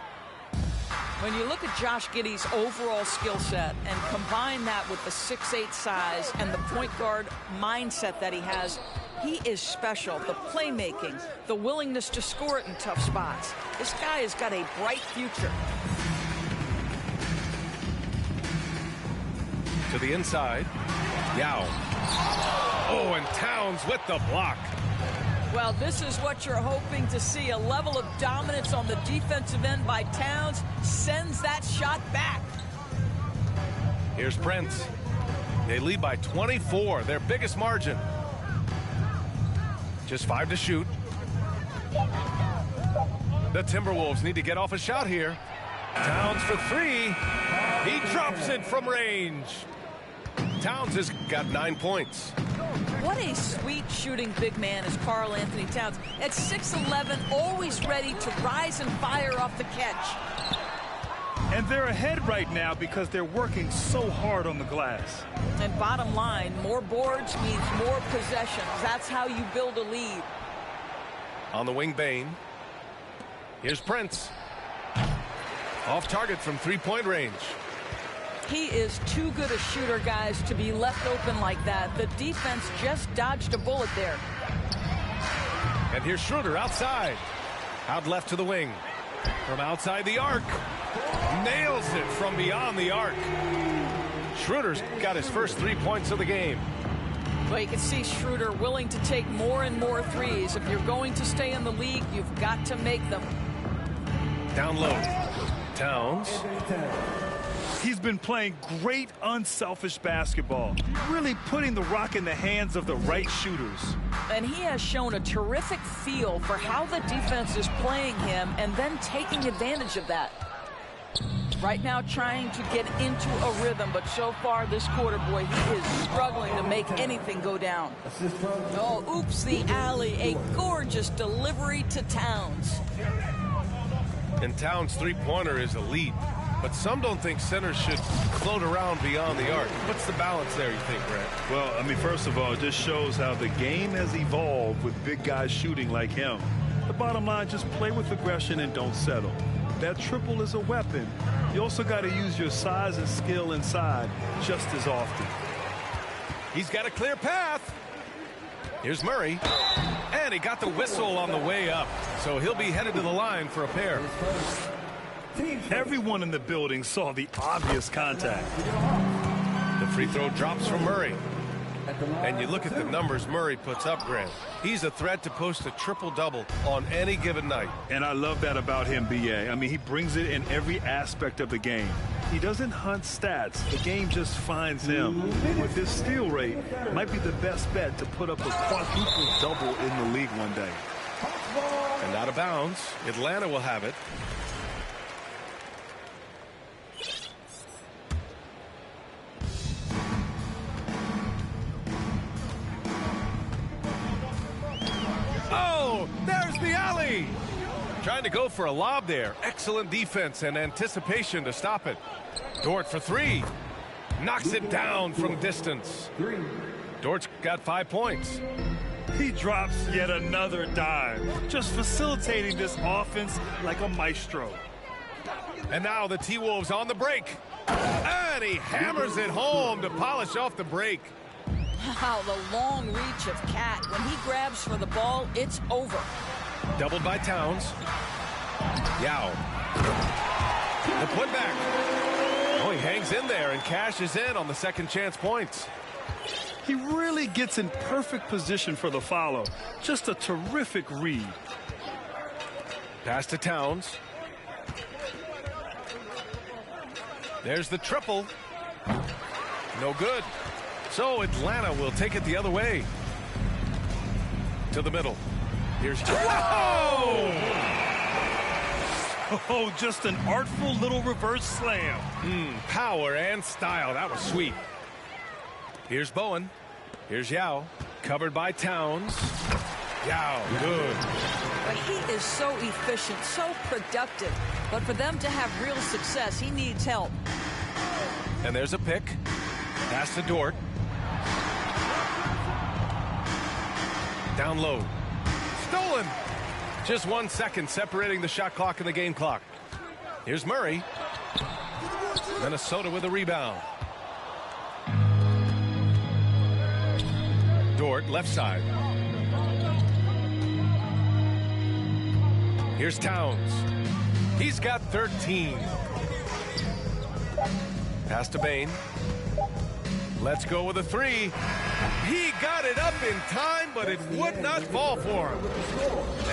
When you look at Josh Giddey's overall skill set and combine that with the 6'8" size and the point guard mindset that he has, he is special. The playmaking, the willingness to score it in tough spots. This guy has got a bright future. To the inside. Yao. Oh, and Towns with the block. Well, this is what you're hoping to see. A level of dominance on the defensive end by Towns sends that shot back. Here's Prince. They lead by 24, their biggest margin. Just 5 to shoot. The Timberwolves need to get off a shot here. Towns for 3. He drops it from range. Towns has got 9 points. What a sweet shooting big man is Karl Anthony Towns. At 6'11", always ready to rise and fire off the catch. And they're ahead right now because they're working so hard on the glass. And bottom line, more boards means more possessions. That's how you build a lead. On the wing, Bane. Here's Prince. Off target from 3-point range. He is too good a shooter, guys, to be left open like that. The defense just dodged a bullet there. And here's Schroeder outside. Out left to the wing. From outside the arc. Nails it from beyond the arc. Schroeder's got his first 3 points of the game. Well, you can see Schroeder willing to take more and more threes. If you're going to stay in the league, you've got to make them. Down low. Towns. He's been playing great unselfish basketball, really putting the rock in the hands of the right shooters. And he has shown a terrific feel for how the defense is playing him and then taking advantage of that. Right now trying to get into a rhythm, but so far this quarter, boy, he is struggling to make anything go down. Oh, oops, the alley. A gorgeous delivery to Towns. And Towns' three-pointer is elite. But some don't think centers should float around beyond the arc. What's the balance there, you think, Brett? Well, I mean, first of all, it just shows how the game has evolved with big guys shooting like him. The bottom line, just play with aggression and don't settle. That triple is a weapon. You also got to use your size and skill inside just as often. He's got a clear path. Here's Murray. And he got the whistle on the way up. So he'll be headed to the line for a pair. Everyone in the building saw the obvious contact. The free throw drops from Murray. And you look at the numbers Murray puts up, Grant. He's a threat to post a triple-double on any given night. And I love that about him, B.A. I mean, he brings it in every aspect of the game. He doesn't hunt stats. The game just finds him. With his steal rate, might be the best bet to put up a quadruple-double in the league one day. And out of bounds, Atlanta will have it. Oh, there's the alley. Trying to go for a lob there. Excellent defense and anticipation to stop it. Dort for 3. Knocks it down from distance. Dort's got 5 points. He drops yet another dime, just facilitating this offense like a maestro. And now the T-Wolves on the break. And he hammers it home to polish off the break. Wow, the long reach of Cat. When he grabs for the ball, it's over. Doubled by Towns. Yao. The putback. Oh, he hangs in there and cashes in on the second chance points. He really gets in perfect position for the follow. Just a terrific read. Pass to Towns. There's the triple. No good. So Atlanta will take it the other way. To the middle. Here's... Whoa! Oh, just an artful little reverse slam. Power and style. That was sweet. Here's Bowen. Here's Yao. Covered by Towns. Yao, good. But he is so efficient, so productive. But for them to have real success, he needs help. And there's a pick. Pass to Dort. Down low. Stolen. Just 1 second separating the shot clock and the game clock. Here's Murray. Minnesota with a rebound. Dort, left side. Here's Towns. He's got 13. Pass to Bane. Let's go with a three. He got it up in time, but it would not fall for him.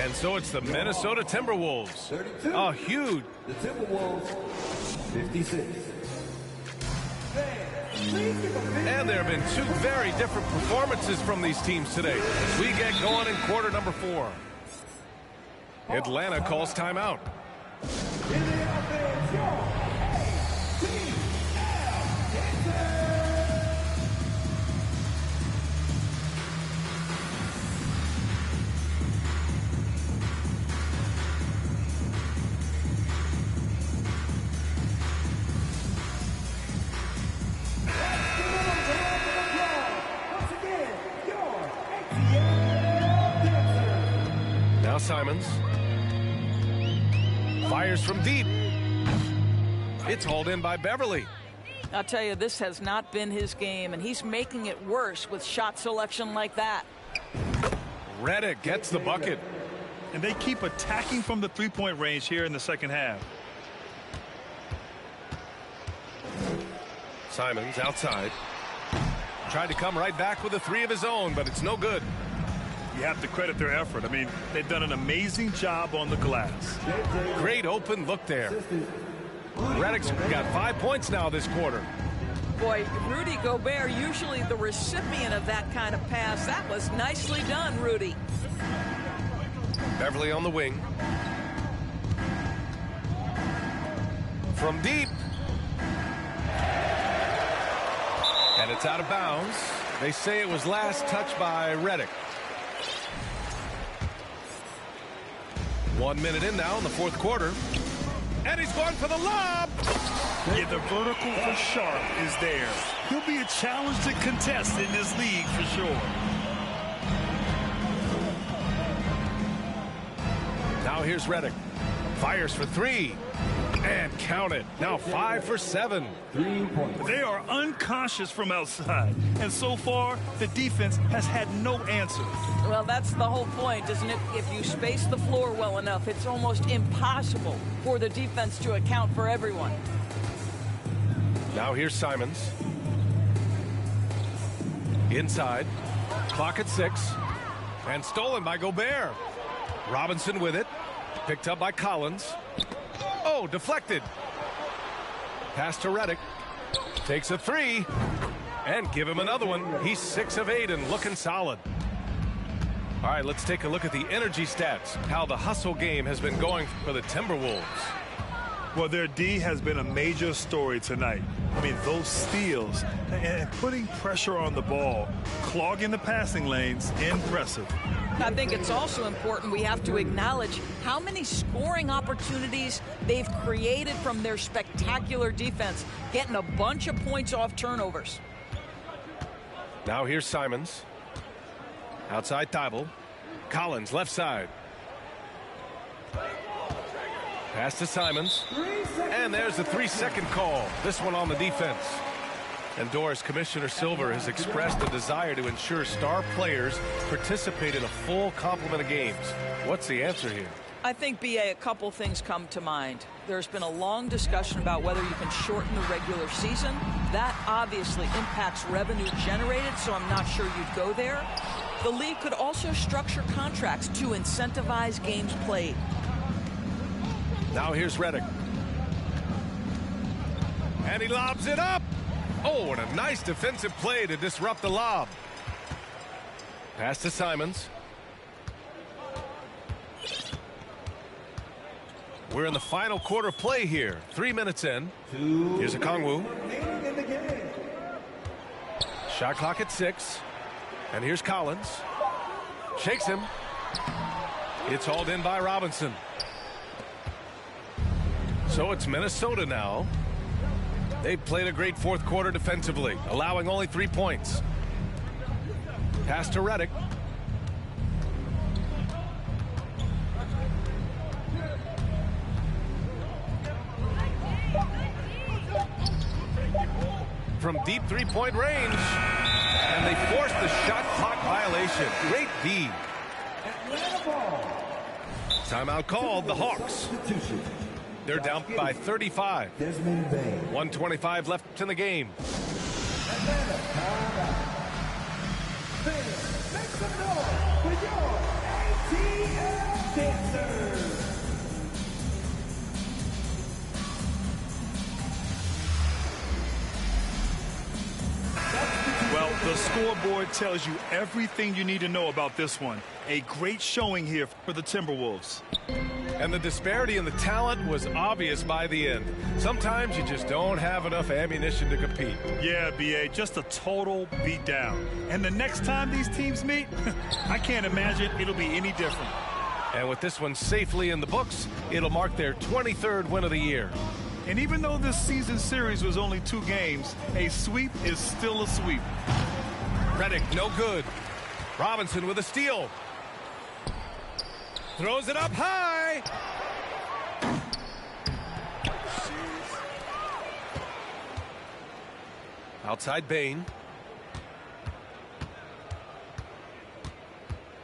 And so it's the Minnesota Timberwolves. A huge. The Timberwolves, 56. And there have been two very different performances from these teams today as we get going in quarter number 4. Atlanta calls timeout. Now Simons fires from deep. It's hauled in by Beverly. I'll tell you, this has not been his game, and he's making it worse with shot selection like that. Redick gets the bucket. And they keep attacking from the three-point range here in the second half. Simons outside. Tried to come right back with a three of his own, but it's no good. You have to credit their effort. I mean, they've done an amazing job on the glass. Great open look there. Redick's got 5 points now this quarter. Boy, Rudy Gobert, usually the recipient of that kind of pass. That was nicely done, Rudy. Beverly on the wing. From deep. And it's out of bounds. They say it was last touched by Redick. 1 minute in now in the fourth quarter. And he's going for the lob. Yeah, the vertical for Sharp is there. He'll be a challenge to contest in this league for sure. Now here's Redick. Fires for three. And count it. Now 5 for 7. They are unconscious from outside. And so far, the defense has had no answer. Well, that's the whole point, isn't it? If you space the floor well enough, it's almost impossible for the defense to account for everyone. Now here's Simons. Inside. Clock at 6. And stolen by Gobert. Robinson with it. Picked up by Collins. Oh, deflected. Pass to Redick. Takes a three. And give him another one. He's 6 of 8 and looking solid. All right, let's take a look at the energy stats. How the hustle game has been going for the Timberwolves. Well, their D has been a major story tonight. I mean, those steals and putting pressure on the ball, clogging the passing lanes, impressive. I think it's also important we have to acknowledge how many scoring opportunities they've created from their spectacular defense, getting a bunch of points off turnovers. Now here's Simons. Outside Thibault. Collins left side. Pass to Simons. And there's the 3-second call. This one on the defense. And Doris, Commissioner Silver has expressed a desire to ensure star players participate in a full complement of games. What's the answer here? I think, B.A., a couple things come to mind. There's been a long discussion about whether you can shorten the regular season. That obviously impacts revenue generated, so I'm not sure you'd go there. The league could also structure contracts to incentivize games played. Now here's Redick. And he lobs it up. Oh, and a nice defensive play to disrupt the lob. Pass to Simons. We're in the final quarter play here. 3 minutes in. Here's a Kongwu. Shot clock at 6. And here's Collins. Shakes him. It's hauled in by Robinson. So it's Minnesota now. They played a great fourth quarter defensively, allowing only 3 points. Pass to Redick. From deep three-point range. And they forced the shot clock violation. Great D. Timeout called. The Hawks. They're down by 35. 1:25 left in the game. Atlanta, time out. Fans, make some noise for your ATL dancers. Well, the scoreboard tells you everything you need to know about this one. A great showing here for the Timberwolves. And the disparity in the talent was obvious by the end. Sometimes you just don't have enough ammunition to compete. Yeah, B.A., just a total beatdown. And the next time these teams meet, I can't imagine it'll be any different. And with this one safely in the books, it'll mark their 23rd win of the year. And even though this season series was only 2 games, a sweep is still a sweep. Redick, no good. Robinson with a steal. Throws it up high. Outside Bain.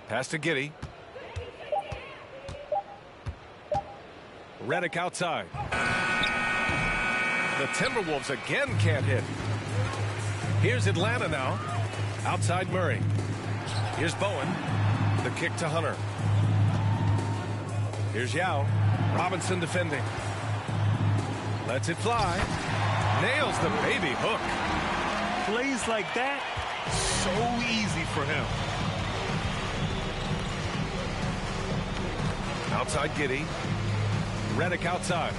Pass to Giddey. Redick outside. The Timberwolves again can't hit. Here's Atlanta now. Outside Murray. Here's Bowen. The kick to Hunter. Here's Yao. Robinson defending. Lets it fly. Nails the baby hook. Plays like that, so easy for him. Outside Giddey. Redick outside.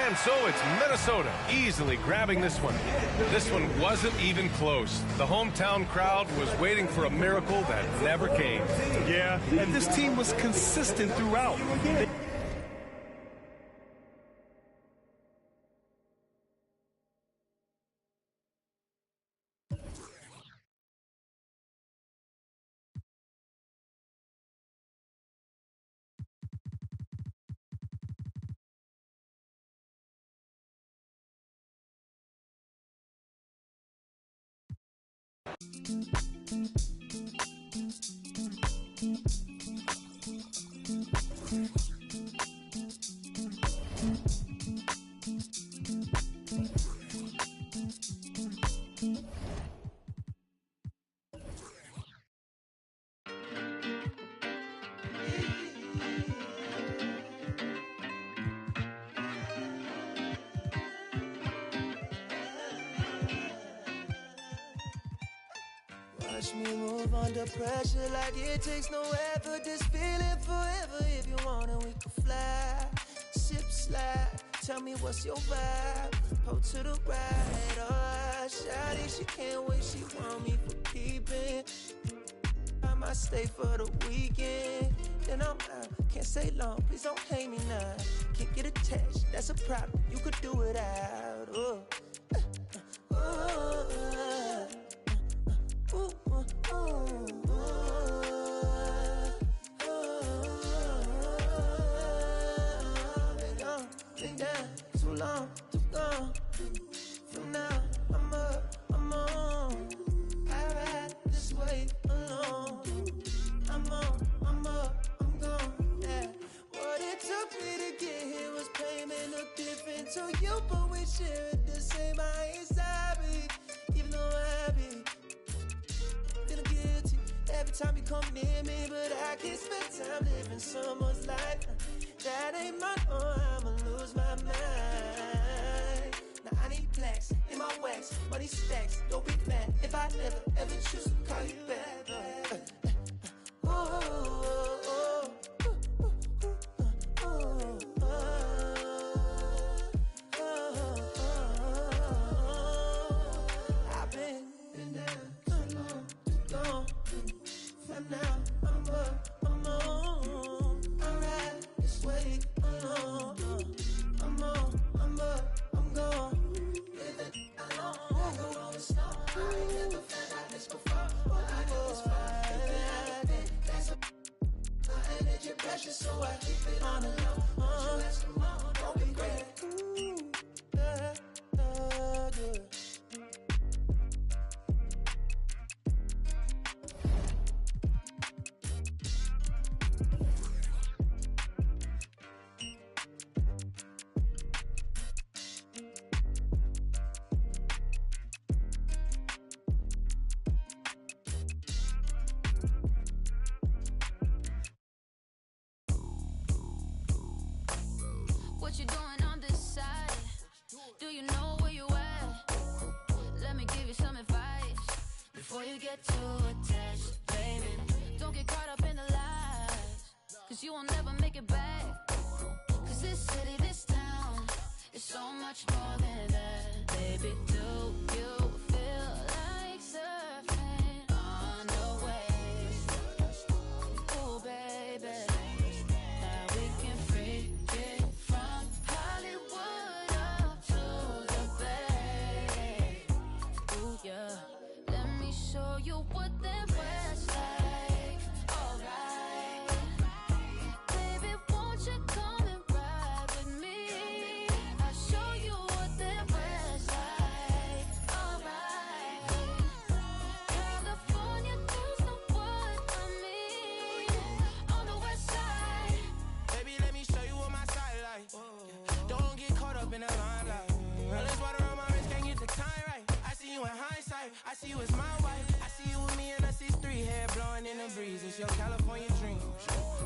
And so it's Minnesota easily grabbing this one. This one wasn't even close. The hometown crowd was waiting for a miracle that never came. Yeah, and this team was consistent throughout. Watch me move under pressure like it takes no effort. This feeling forever. If you want it, we can fly. Sip slide. Tell me what's your vibe. Pull to the right. Oh, shawty, she can't wait. She want me for keeping. I might stay for the weekend. Then I'm out. Can't stay long. Please don't hate me now. Can't get attached. That's a problem. You could do it out. Oh. Been down too long, too gone. From now, I'm up, I'm on. I ride this way alone. I'm on, I'm up, I'm gone. Yeah. What it took me to get here was payment look different to you, but we share it the same. I ain't sorry, even though I be feeling guilty every time you come near me, but I can't spend time living someone's life. That ain't my own, I'ma lose my mind. Now I need plaques in my wax, money stacks. Don't be mad if I never ever choose to call you back. I've been down too long, too gone. From now, I'm up, I'm on. I ride this way alone. I'm on. before you get too attached, baby. Don't get caught up in the lies, cause you will never make it back. Cause this city, this town, is so much more than that. Baby, do you feel like surfing on the waves? Oh, baby, now we can freak it from Hollywood up to the Bay. Ooh, yeah, let me show you what that West like. Alright, baby, won't you come and ride with me? I'll show you what that West like. Alright, California girls know what I mean. On the West side, Baby, let me show you what my side like. Don't get caught up in the limelight. All this water on my wrist, can't get the time right. I see you in hindsight, I see you as my wife. I see you with me and us, it's three hair blowing in the breeze. It's your California dream.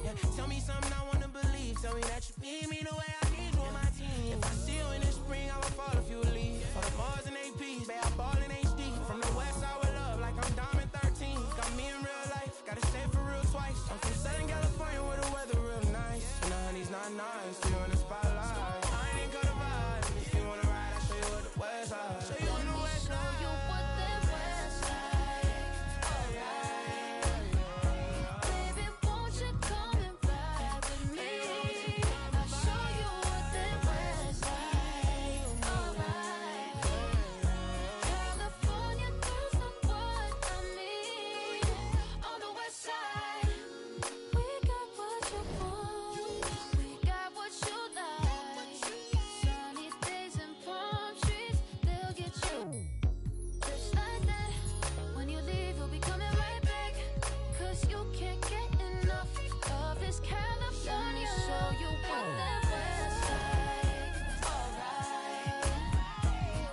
Yeah, tell me something I wanna believe. Tell me that you need me the way I need you on my team. If I see you in the spring, I will fall if you leave. For the Mars and APs, babe, I ball in HD. From the west side with love, like I'm Diamond 13. Got me in real life, gotta say it for real twice. I'm from Southern California where the weather real nice. And the honey's not nice, still in the spotlight. I ain't got a vibe. If you wanna ride, I'll show you what the west side. Show you on the west show side. you what that West like. Alright, baby, won't you come and ride with me? I'll show you what that West like. Alright, California girls know what I mean. On the West side, we got what you want, we got what you like. Sunny days and palm trees, they'll get you. Just like that, when you leave, you'll be coming right back. Cause you can't get enough of this California. Let me show you what that West like. Alright,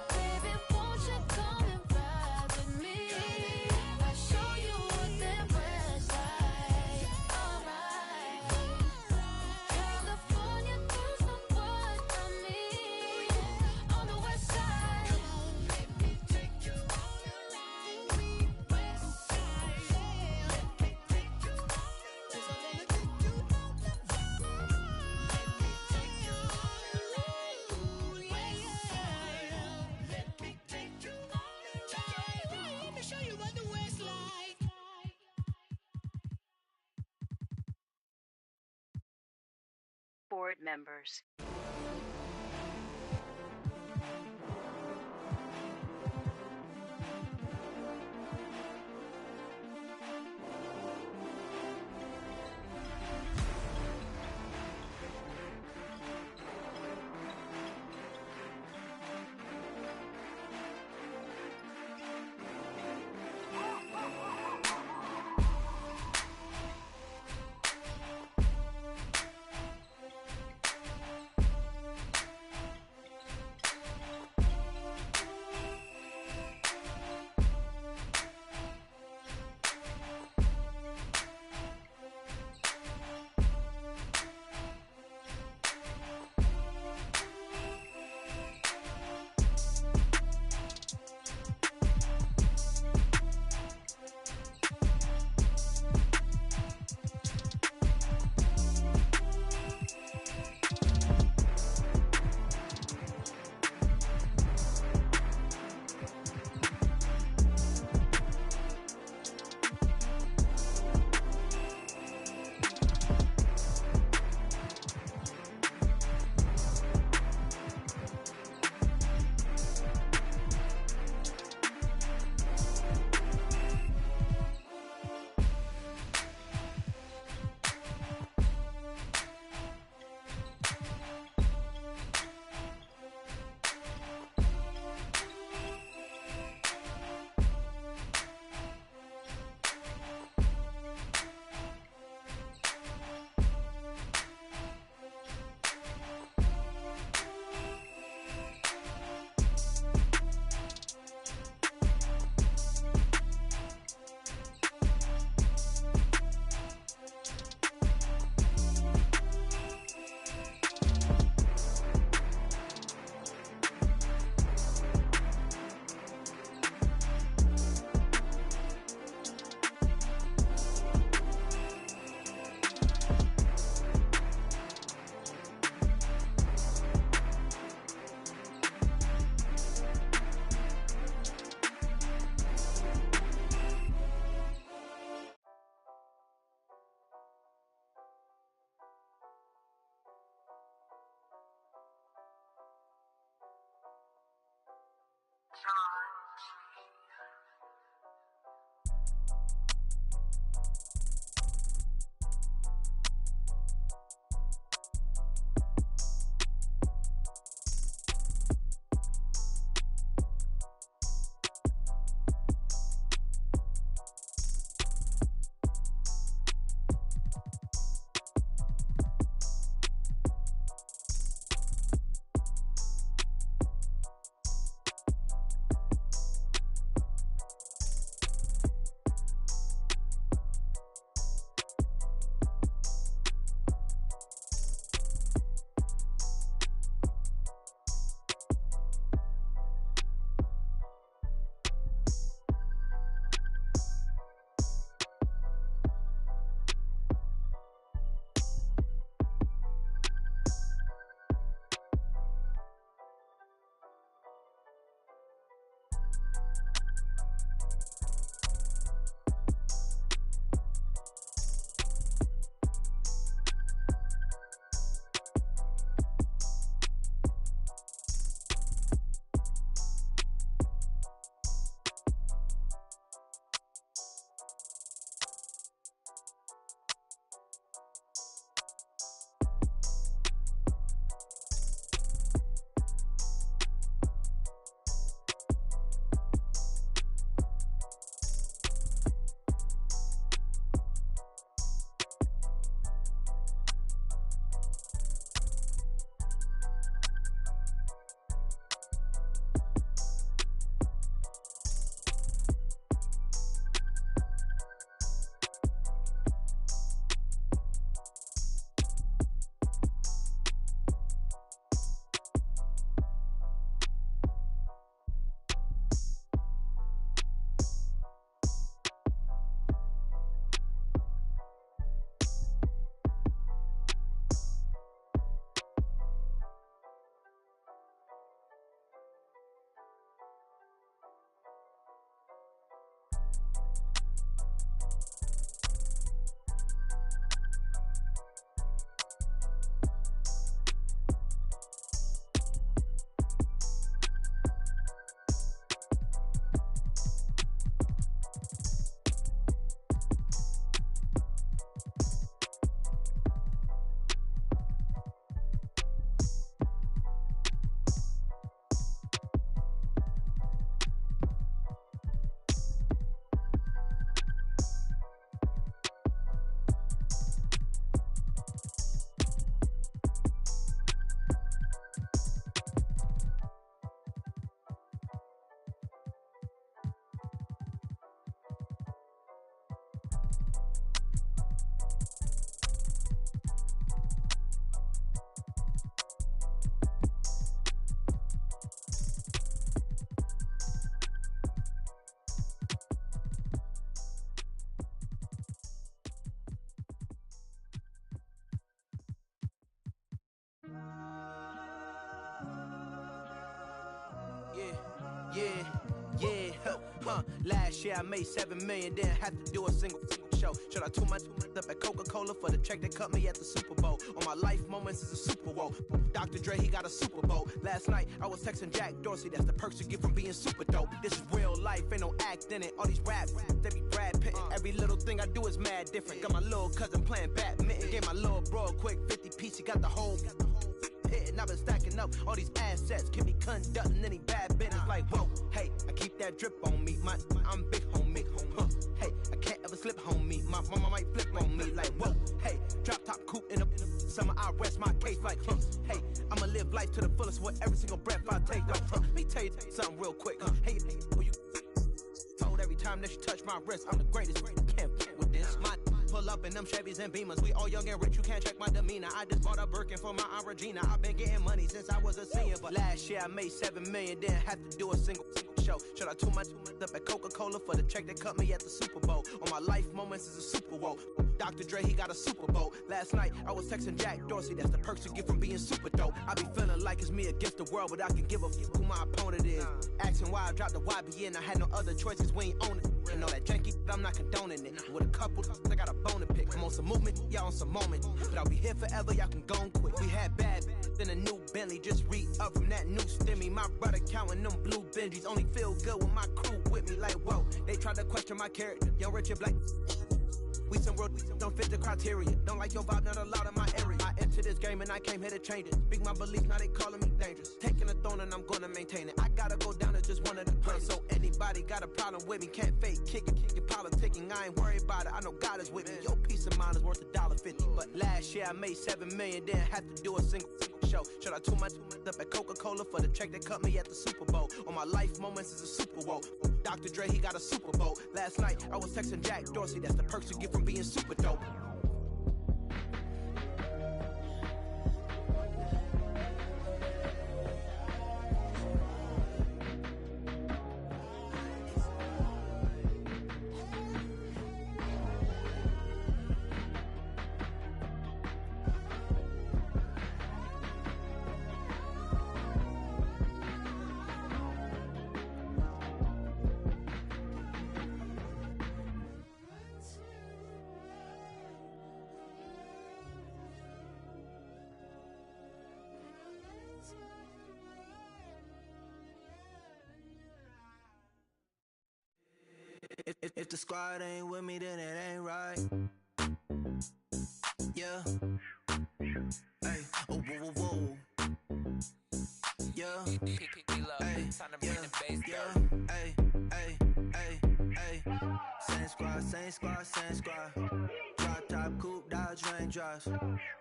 baby, won't you come and ride with me? I'll show you what that West like. Alright, California girls know what I mean. On the West side, let me take you on a ride. West side, let me take you on a ride. Just gonna take you on the ride. Let me take you on a ride. West side, let me take you on a ride. Let me show you what the West like. Board members. Last year I made $7 million, didn't have to do a single show. Should I tune my up at Coca-Cola for the check that cut me at the Super Bowl? All my life moments is a Super Bowl. Dr. Dre, he got a Super Bowl. Last night I was texting Jack Dorsey, that's the perks you get from being super dope. This is real life, ain't no act in it. All these rap, they be Brad Pitt. Every little thing I do is mad different. Got my little cousin playing badminton. Gave my little bro a quick 50 piece, he got the whole hit. And I've been stacking up all these assets, keep me conducting any bad business. Like, whoa, hey, I keep that drip on me. I'm big homie. Hey, I can't ever slip homie. My mama might flip on me. Like, whoa, hey, drop top coupe in the summer. I rest my case. Like, hey, I'ma live life to the fullest with every single breath I take. Like, let me tell you something real quick. Hey, you told every time that you touch my wrist, I'm the greatest. Can't fit with this. My pull up in them Chevys and Beamers. We all young and rich, you can't check my demeanor. I just bought a Birkin for my Aunt Regina. I've been getting money since I was a senior, but last year I made $7 million, didn't have to do a single show. Should I tune my up at Coca-Cola for the check that cut me at the Super Bowl? All my life moments is a Super Bowl. Dr. Dre, he got a Super Bowl. Last night I was texting Jack Dorsey, that's the perks you get from being super dope. I be feeling like it's me against the world, but I can give a fuck who my opponent is. Asking why I dropped the YBN, I had no other choices, we ain't own it. And all that janky, I'm not condoning it. With a couple, I got a bone to pick. I'm on some movement, y'all on some moment. But I'll be here forever, y'all can go on quick. We had bad then a new Bentley, just re-up from that new stimmy. My brother counting them blue Benjis, only feel good with my crew with me. Like, whoa, they tried to question my character. Young Richard Black, we some real, don't fit the criteria. Don't like your vibe, not allowed in my area. I entered this game and I came here to change it. Speak my beliefs, now they calling me dangerous. Taking a throne and I'm gonna maintain it. I gotta go down as just one of the greatest. So anybody got a problem with me, can't fake kick it, kick it, politicking. I ain't worried about it, I know God is with me. Your peace of mind is worth $1.50. But last year I made $7 million, didn't have to do a single show. Should I tune my up at Coca-Cola for the check that cut me at the Super Bowl? All my life moments is a Super Bowl. Dr. Dre, he got a Super Bowl. Last night I was texting Jack Dorsey, that's the perks you get from being super dope. If the squad ain't with me, then it ain't right. Yeah. Hey. Oh, whoa, whoa, whoa. Yeah. Hey. Yeah. Hey. Hey. Hey. Hey. Same squad, same squad, same squad. Drop top coupe, Dodge raindrops.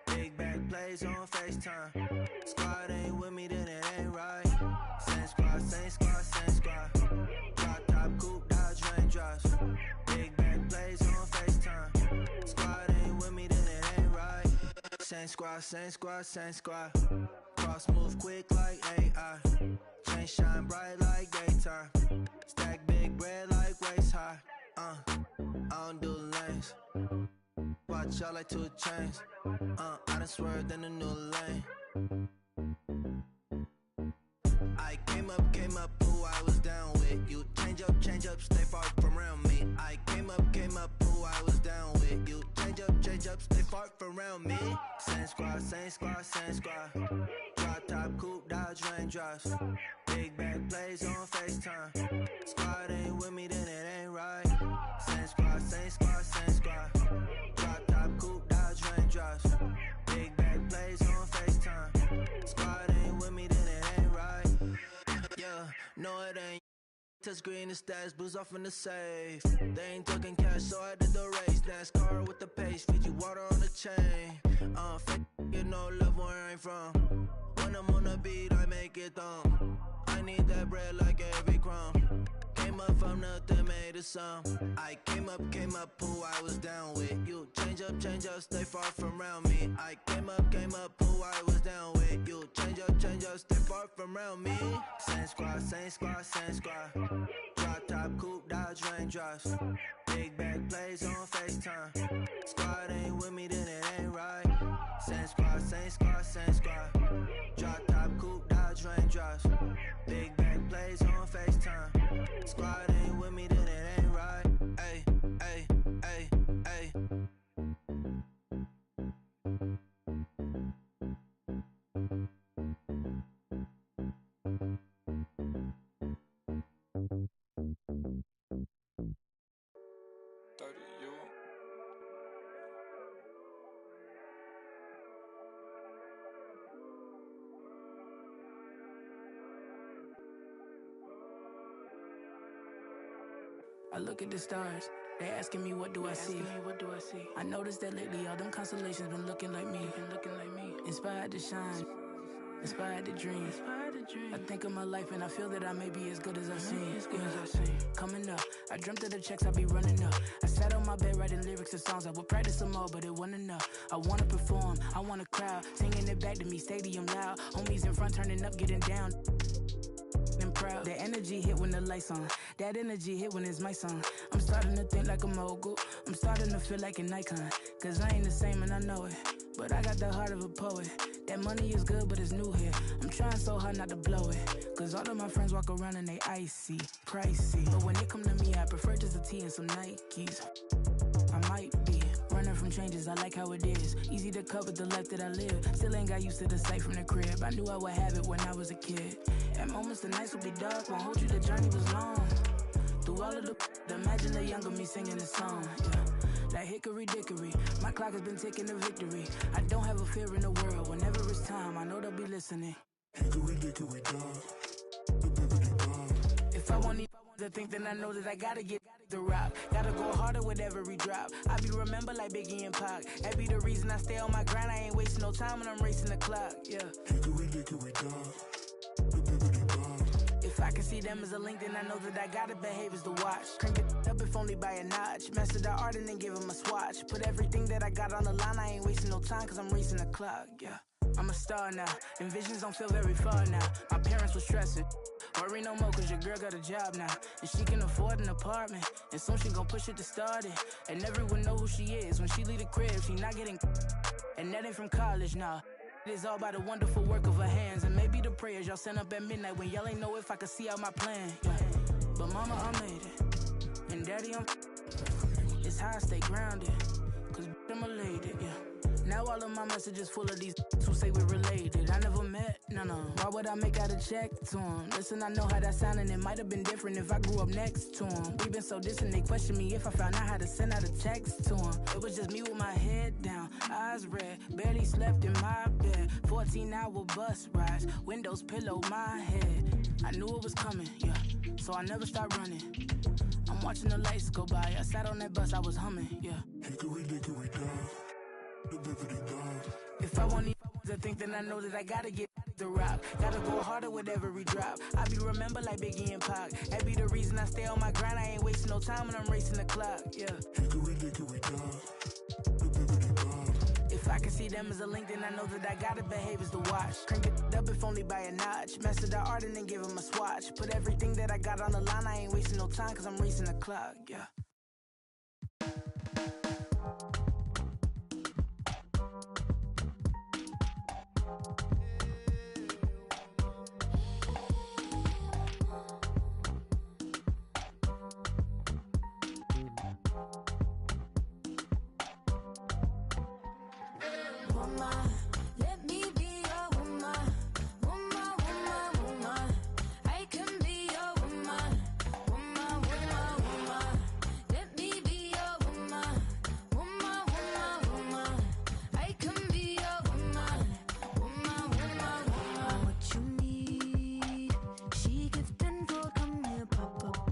Big back plays on FaceTime. Squad ain't with me, then it ain't right. Same squad, same squad, same squad. Drop top coupe, Dodge raindrops. Big back plays on FaceTime. Squad ain't with me, then it ain't right. Same squad, same squad, same squad. Cross move quick like AI. Chain shine bright like daytime. Stack big bread like waist high. I don't do lanes. Watch out like 2 chains. I done swerved in a new lane. I came up, who I was down with. You change up, stay far from around me. I came up, who I was down with. You change up, stay far from around me. Same squad, same squad, same squad. Drop top coupe, Dodge raindrops. Big back plays on FaceTime. Squad ain't with me, then it ain't right. Same squad, same squad, same squad. Drop top coupe, Dodge raindrops. Big back plays on FaceTime. Squad ain't with me, then it ain't right. Yeah, no it ain't. Touch green and stats, blues off in the safe. They ain't talking cash, so I did the race. NASCAR with the pace, feed you water on the chain. Fake, you know, love where I ain't from. When I'm on the beat, I make it thumb. I need that bread like every crumb. Came up from nothing, made a sum. I came up, who I was down with. You change up, stay far from around me. I came up, who I was down with. You change up, stay far from around me. Same squad, same squad, same squad. Drop top coupe, Dodge raindrops. Big back plays on FaceTime. Squad ain't with me, then it ain't right. Same squad, same squad, same squad. Drop top coupe, Dodge raindrops. Big back plays I look at the stars. They asking me what do I see? I noticed that lately all them constellations been looking like me. Inspired to shine, inspired to dream. I think of my life and I feel that I may be as good as I seem. Coming up, I dreamt of the checks I be running up. I sat on my bed writing lyrics and songs. I would practice some more, but it wasn't enough. I wanna perform, I want a crowd singing it back to me, stadium loud. Homies in front turning up, getting down. And proud. That energy hit when the lights on. That energy hit when it's my song. I'm starting to think like a mogul. I'm starting to feel like an icon. Cause I ain't the same and I know it, but I got the heart of a poet. That money is good, but it's new here. I'm trying so hard not to blow it. Cause all of my friends walk around and they icy, pricey. But when it come to me, I prefer just a tee and some Nikes. I might be running from changes, I like how it is. Easy to cut with the life that I live. Still ain't got used to the sight from the crib. I knew I would have it when I was a kid. At moments the nights would be dark, won't hold you, the journey was long. Through all of the imagine the younger me singing this song, yeah. Like hickory dickory, my clock has been ticking to victory. I don't have a fear in the world, whenever it's time, I know they'll be listening. Hickory dickory dog. If I want to think, then I know that I gotta get the rock. Gotta go harder with every drop. I be remembered like Biggie and Pac. That be the reason I stay on my grind. I ain't wasting no time when I'm racing the clock, yeah. Hickory dickory dog. If I can see them as a link, then I know that I gotta behave as the watch. Crank it up if only by a notch. Master the art and then give him a swatch. Put everything that I got on the line. I ain't wasting no time cause I'm racing the clock, yeah. I'm a star now, and visions don't feel very far now. My parents were stressing. Worry no more cause your girl got a job now. And she can afford an apartment. And soon she gon' push it to start it. And everyone know who she is. When she leave the crib, she not getting. And that ain't from college, nah. It is all by the wonderful work of her hands. And maybe the prayers y'all sent up at midnight when y'all ain't know if I could see out my plan, yeah. But mama, I made it. And daddy, it's how I stay grounded. Cause I'm a lady, yeah. Now all of my messages full of these who say we're related. I never met, no. Why would I make out a check to him? Listen, I know how that sound and it might have been different if I grew up next to him. We been so distant, they question me if I found out how to send out a text to him. It was just me with my head down, eyes red, barely slept in my bed. 14-hour bus rides, windows pillow my head. I knew it was coming, yeah, so I never stopped running. I'm watching the lights go by, I sat on that bus, I was humming, yeah. Hickory dickory dog. If I want to think, then I know that I gotta get the rock. Gotta go harder with every drop. I be remembered like Biggie and Pac. That be the reason I stay on my grind. I ain't wasting no time when I'm racing the clock, yeah. Hickory dickory dog. If I can see them as a link, then I know that I gotta behave as the watch. Crank it up if only by a notch. Master the art and then give him a swatch. Put everything that I got on the line. I ain't wasting no time cause I'm racing the clock, yeah. Let me be your woman, woman, woman, woman. I can be your woman, woman, woman, woman. Let me be your woman, woman, woman, woman. I can be your woman, woman, woman, woman. What you need, she give 10 for come here, pop up.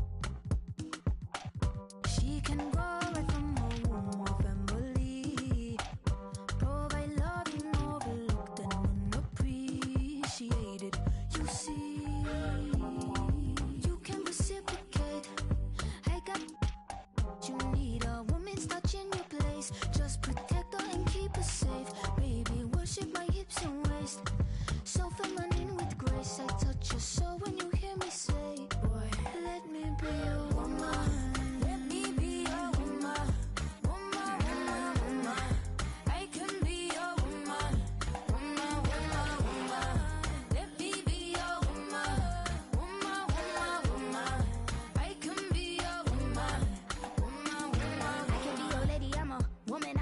She can go right from her womb or family. Provide love and overlooked and unappreciated. You see, you can reciprocate. I got what you need. A woman's touch in your place. Just protect her and keep her safe. Baby, worship my hips and waist. So feminine with grace. I touch your soul when you hear me say, boy, let me be your woman. Let me be your woman. Woman, woman, woman. I can be your woman. Woman, woman, woman. Let me be your woman. Woman, woman, woman. I can be your woman. Woman, woman. I can be your lady, I'm a woman,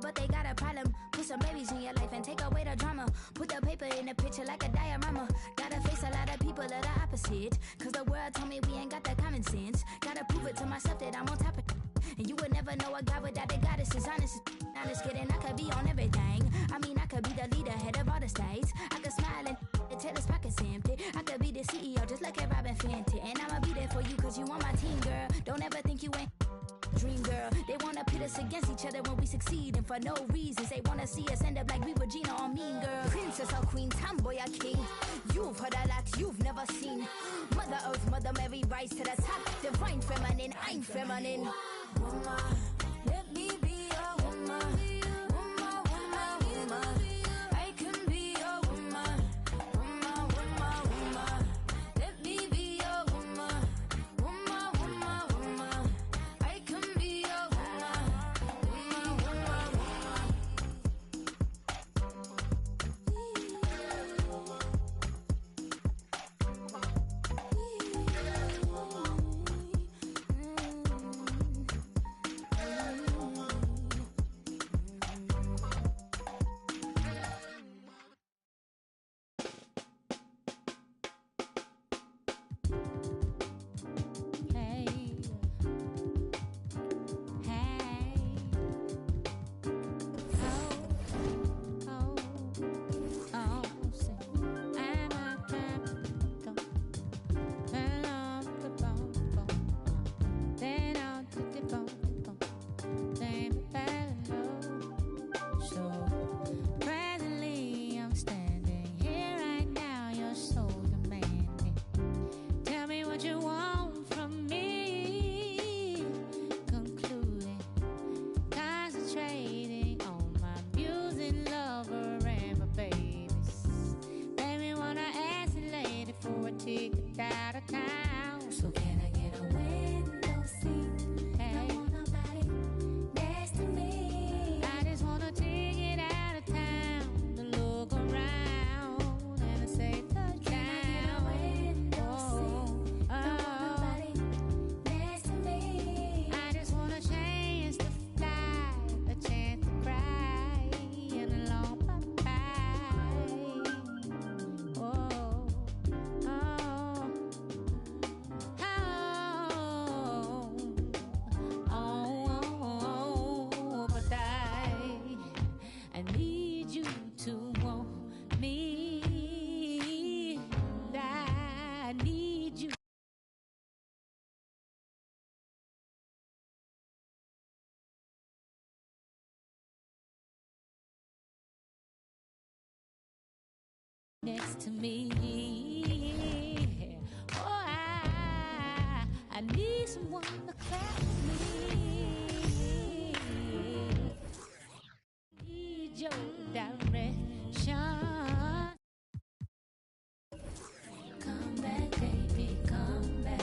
but they got a problem. Put some babies in your life and take away the drama. Put the paper in the picture like a diorama. Gotta face a lot of people that are opposite. Cause the world told me we ain't got that common sense. Gotta prove it to myself that I'm on top of it. And you would never know a God without a goddess is honest. I'm just kidding, I could be on everything. I mean, I could be the leader, head of all the states. I could smile and tell his pockets empty. I could be the CEO, just like a Robin Fenty. And I'ma be there for you, cause you on my team, girl. Don't ever think you ain't dream, girl. They wanna pit us against each other when we succeed, and for no reasons. They wanna see us end up like we were Gina or Mean Girl. Princess or queen, tomboy or king. You've heard a lot you've never seen. Mother Earth, Mother Mary, rise to the top. Divine feminine, I'm feminine. Woman, let me be a woman. Woman, woman, woman. I can be a woman. Woman, woman, woman. Let me be a woman. Woman, woman, woman. I can be a woman. Woman, woman, woman. Next to me, oh, I need someone to clap me. Need your direction. Come back, baby, come back.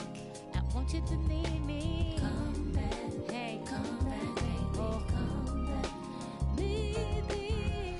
I want you to need me. Come back, hey, come back, baby, oh, come back. Need me.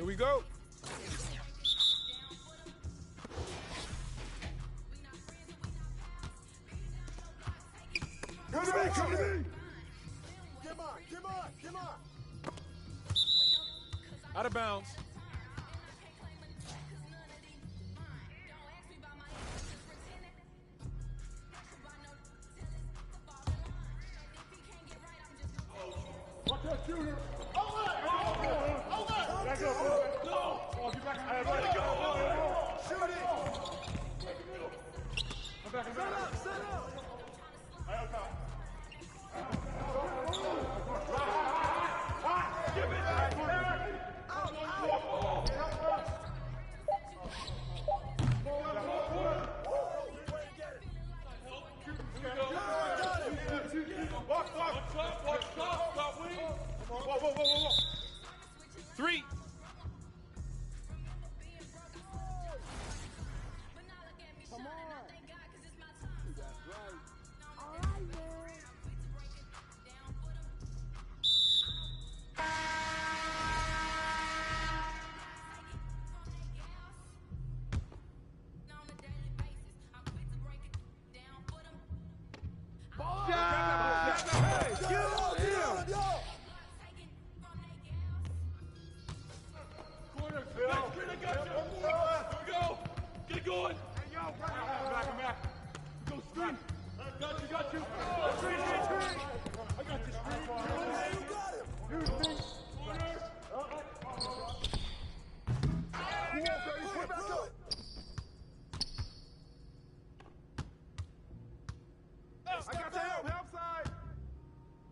Here we go. Come to me, come to me. Come on. Out of bounds. Watch that shooter. Back up. Go. Oh, get back. Let it go. Shoot it. Come back. Set up. Right on top. Give it back. Whoa. 3. Come on. That's right. All right, man.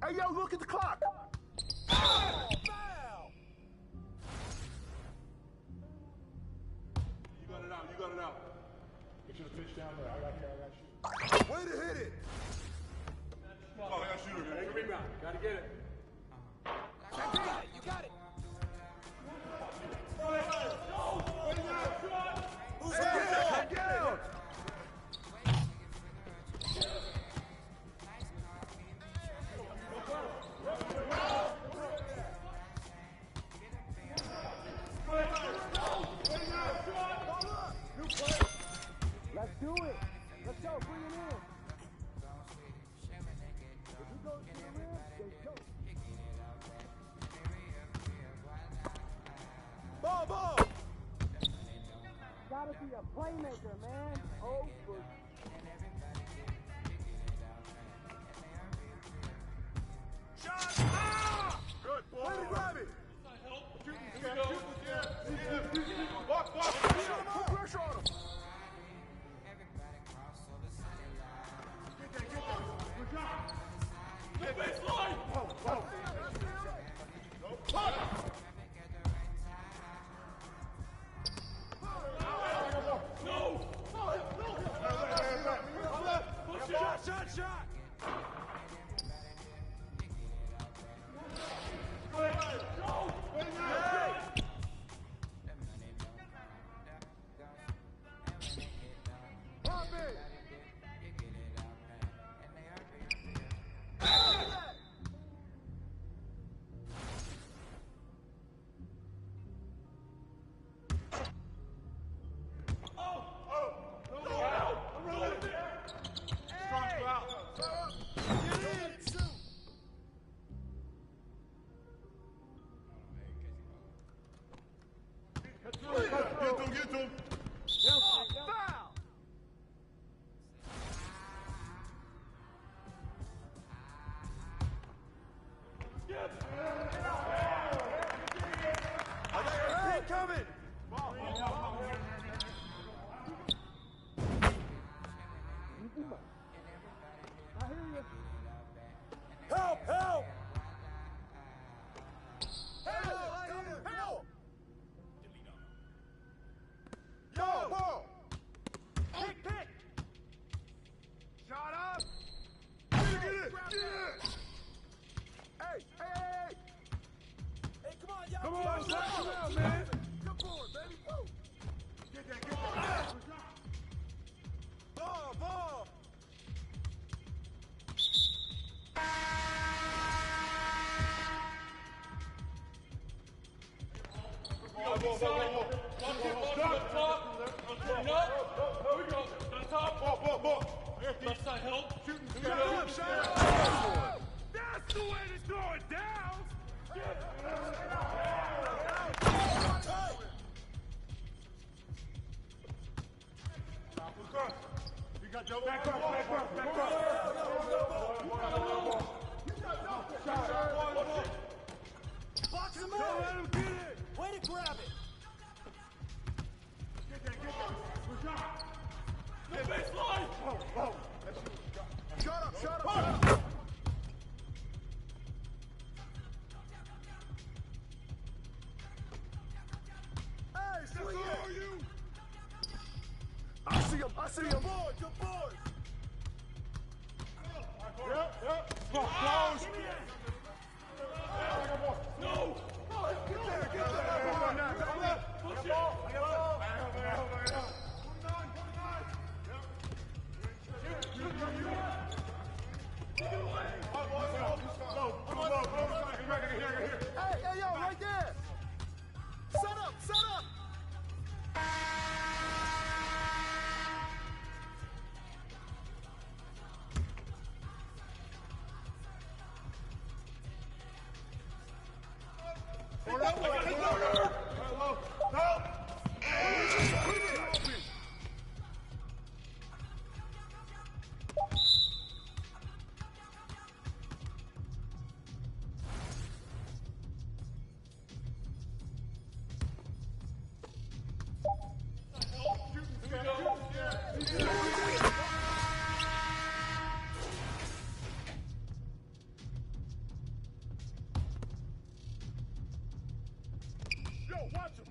Hey, yo, look at the clock. You got it out. Get you the pitch down there. I got you. Way to hit it. Oh, I got to shoot it, man. Take a rebound. Got to get it. You got it. Who's that? Get out. Let's do it. Let's go. Bring it in. If we go to the rim, they go. Ball. Gotta be a playmaker, man. Oh, for... Shot! Ah! Good ball. Way to grab it. Walk. Put pressure on him. Get that. Good job. Good baseline. Whoa. No. Shot. Pop it. Get to him. Foul. I got your feet coming. I hear you. Help! Help! Yo! Ball! Pick! Shot up! Get it! Hey! Hey, come on, y'all! Come on, come on, man! Come forward, baby! Woo! Get that! Ball! Ball. Inside. Watch it to the top. Turn up. Here we go. To the top. Left side help. That's the way to throw it down. You got double. Back up. Box him up! Don't let him get it! Way to grab it! Get that. Good job. The baseline. Shut up! Hey, swing it! I see him! Good board! Yep. Close. No! Get there! Push it! Hey, yo, right there! Set up! Yo, watch him!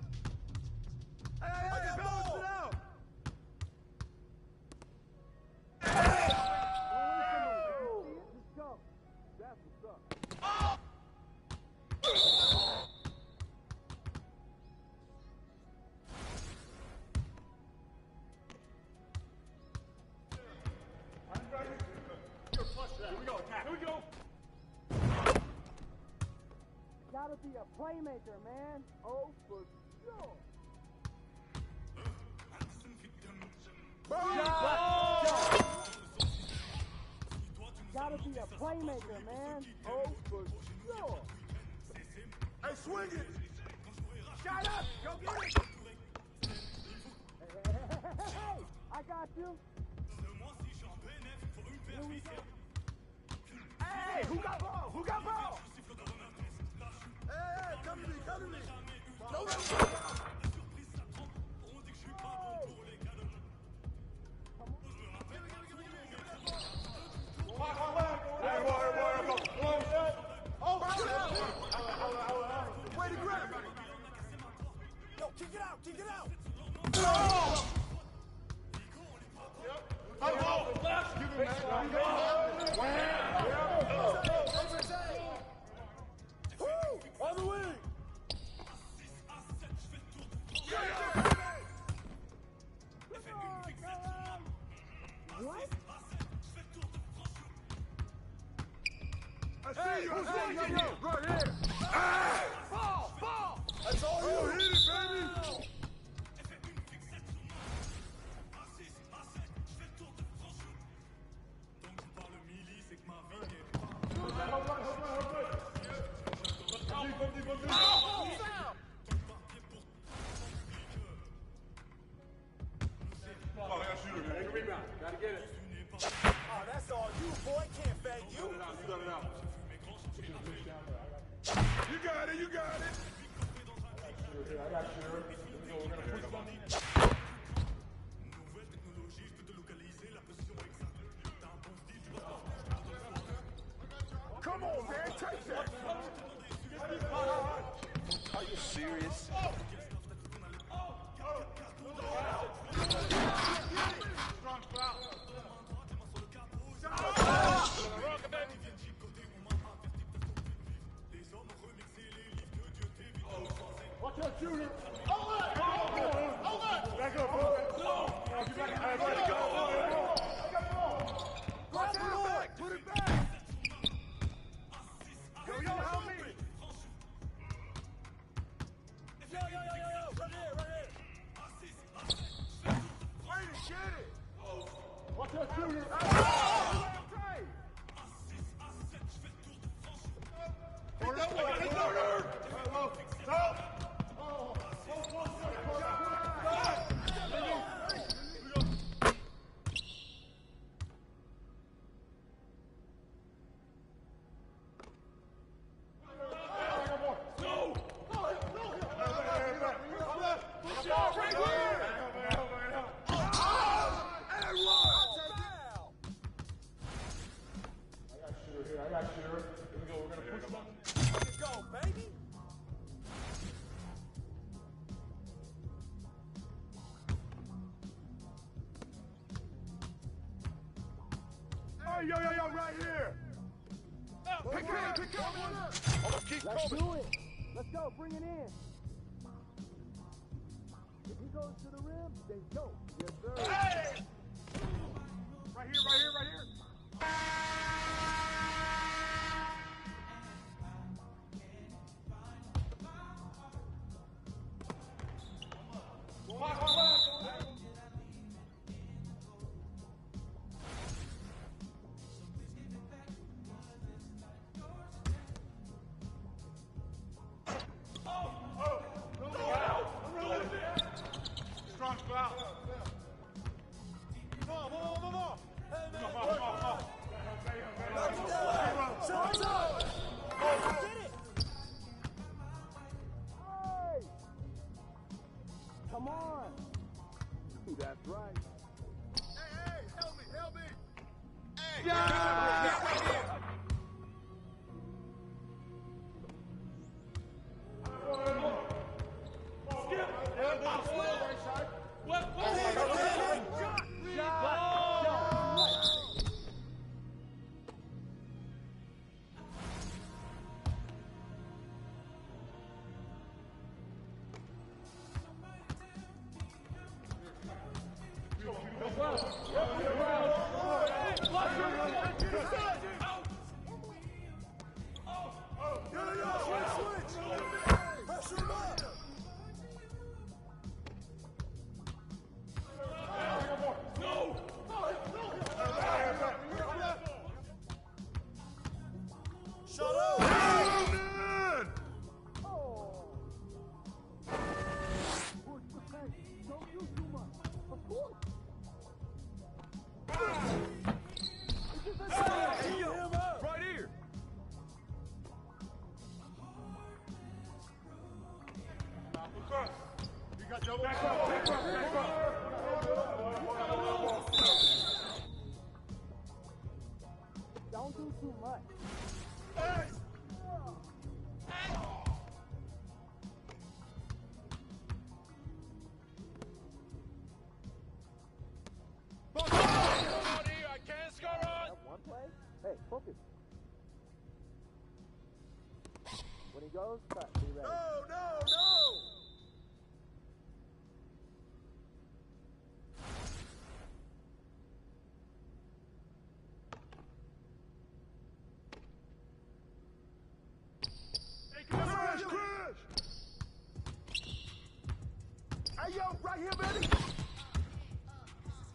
Hey, balance it out! Let's go. That's what's up. Here we go, attack. Here we go. Gotta be a playmaker, man. Oh, for sure. Gotta be a playmaker, man. Oh, for sure. Hey, swing it. Shut up! Go get it! Hey, I got you. Here we go. Hey, who got ball? Hey, come to me. Don't let him go. Way to grab it. Yo, kick it out. On the wing. What? I see you. Right here. Ball. That's all you. Hit it, baby. Gotta get it. Oh, that's all you, boy. Can't fade you. You got it. I got sure. We're gonna push something. Come on, man. Take that. Are you serious? Watch out, shooter. Oh! Hey, yo, right here. Pick up. Keep Let's coming. do it. Let's go. Bring it in. If he goes to the rim, then go. Yes, sir. Hey! Right here. Strong foul. Come on. Hey, man. Show up. Get it. Hey. Come on. That's right. Hey, help me. Hey. Shut up! Don't do too much. Of course. Right here. You got double. Back up. Don't do too much. Hey! I can't score on. That one play? Hey, focus. When he goes, cut. Be ready. No! Crash! Hey, yo, right here, baby!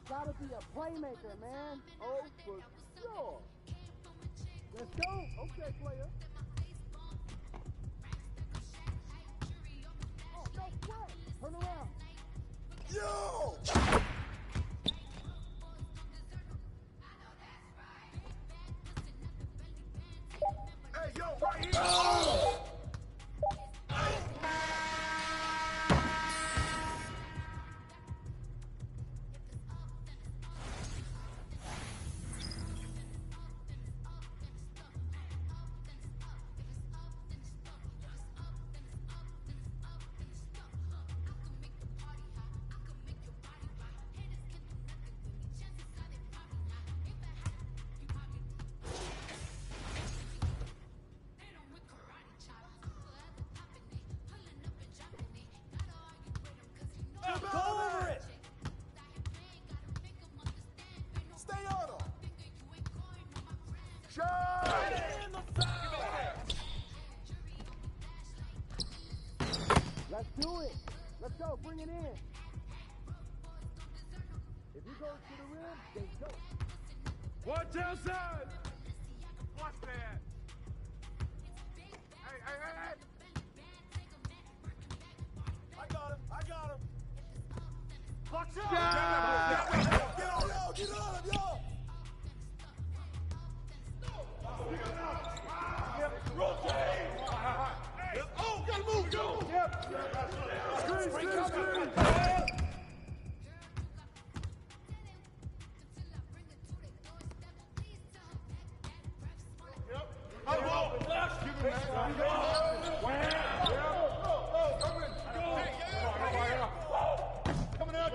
Gotta be a playmaker, man. Oh, for sure. Let's go. Okay, player. Oh, no sweat. Turn around. Yo! Hey, yo, right here! Oh! Go over it. Stay on him! Shot! Let's do it. Let's go. Bring it in. If he goes to the rim, then go. Watch outside! Watch that! Hey! I got him! Watch out! Get on him, yo! Rotate! Oh, gotta move! Go! Yep! Screen! Coming out,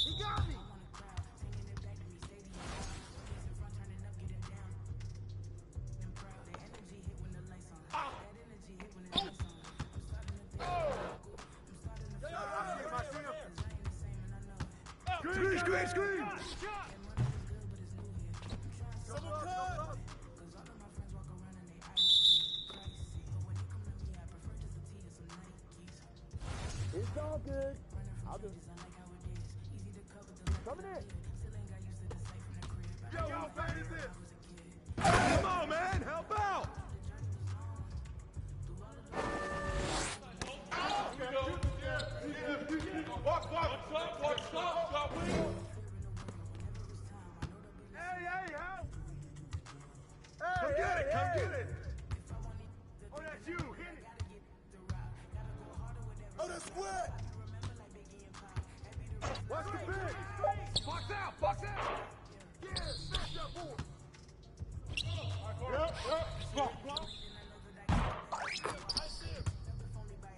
He got me. Screen! It's all good. I'll do it. Coming in. Yo, how bad is this? Come on, man, help out! Hey, help! Come get it! Oh, that's you. Hit it. Oh, that's square. Watch the pitch! Box out! Yeah, smash that board.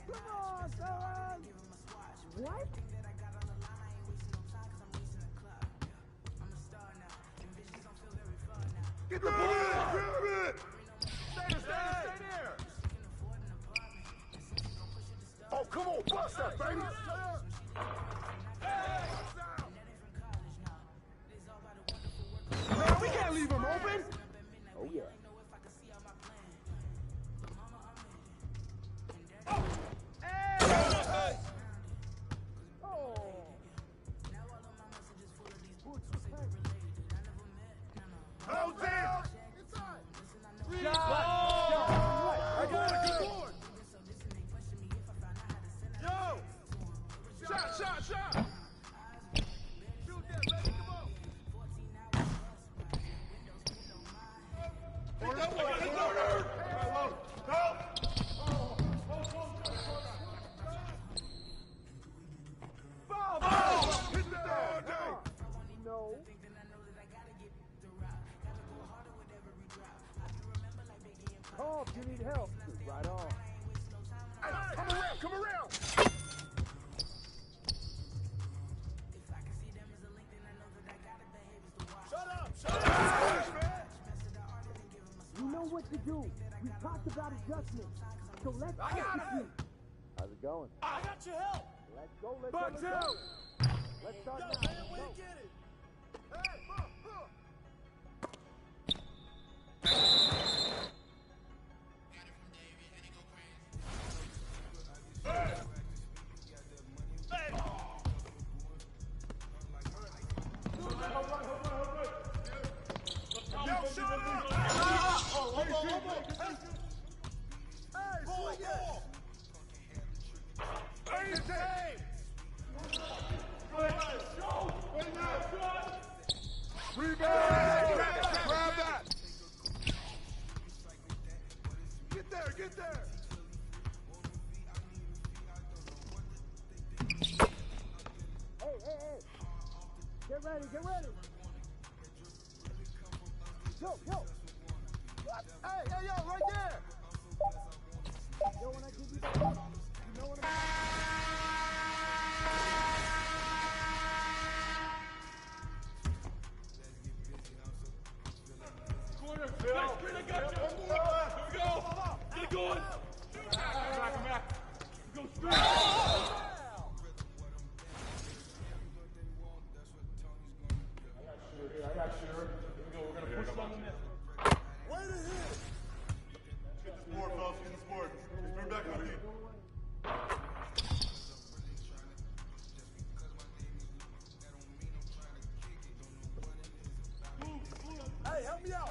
Come on, fellas. What? Get the ball! Grab it! Stay there! Oh, come on, bust that, baby. Man, we can't leave him open! Oh, yeah. Hold it! I got a good board. Yo! Shot! Shoot that, baby. Come on. No. Call if you need help. Right on. Come around! Shut up, man. You know what to do. We talked about adjustments. So let's execute. How's it going? I got your help. Let's go. Bucks go. out! Let's start now. Man, where Go. you get it? Grab that! Get there! Hey. Get ready. Yo. What? Hey, yo, right there. Yo, when I give you the ball, you know what I'm Corner, Phil. I got you. Here we go. Get it going. Back. Go straight. I got shooter. Here we go. We're going to push on the net. Way to hit. Get this board, fellas. Get this board. Bring back my feet. Hey, help me out.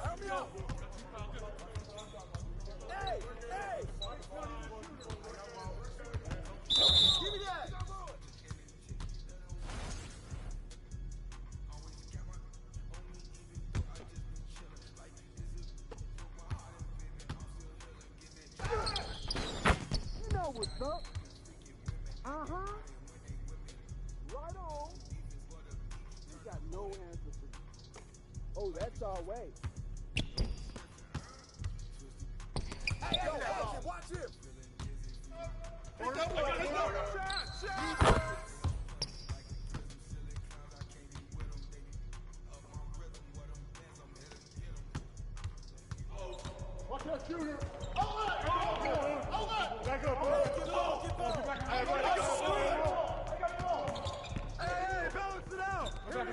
Hey. what's up. Uh-huh. Right on. You got no answer for you. Oh, that's our way. Hey, watch him. Watch that shooter. Back up, bro. Hey, balance it out. Back.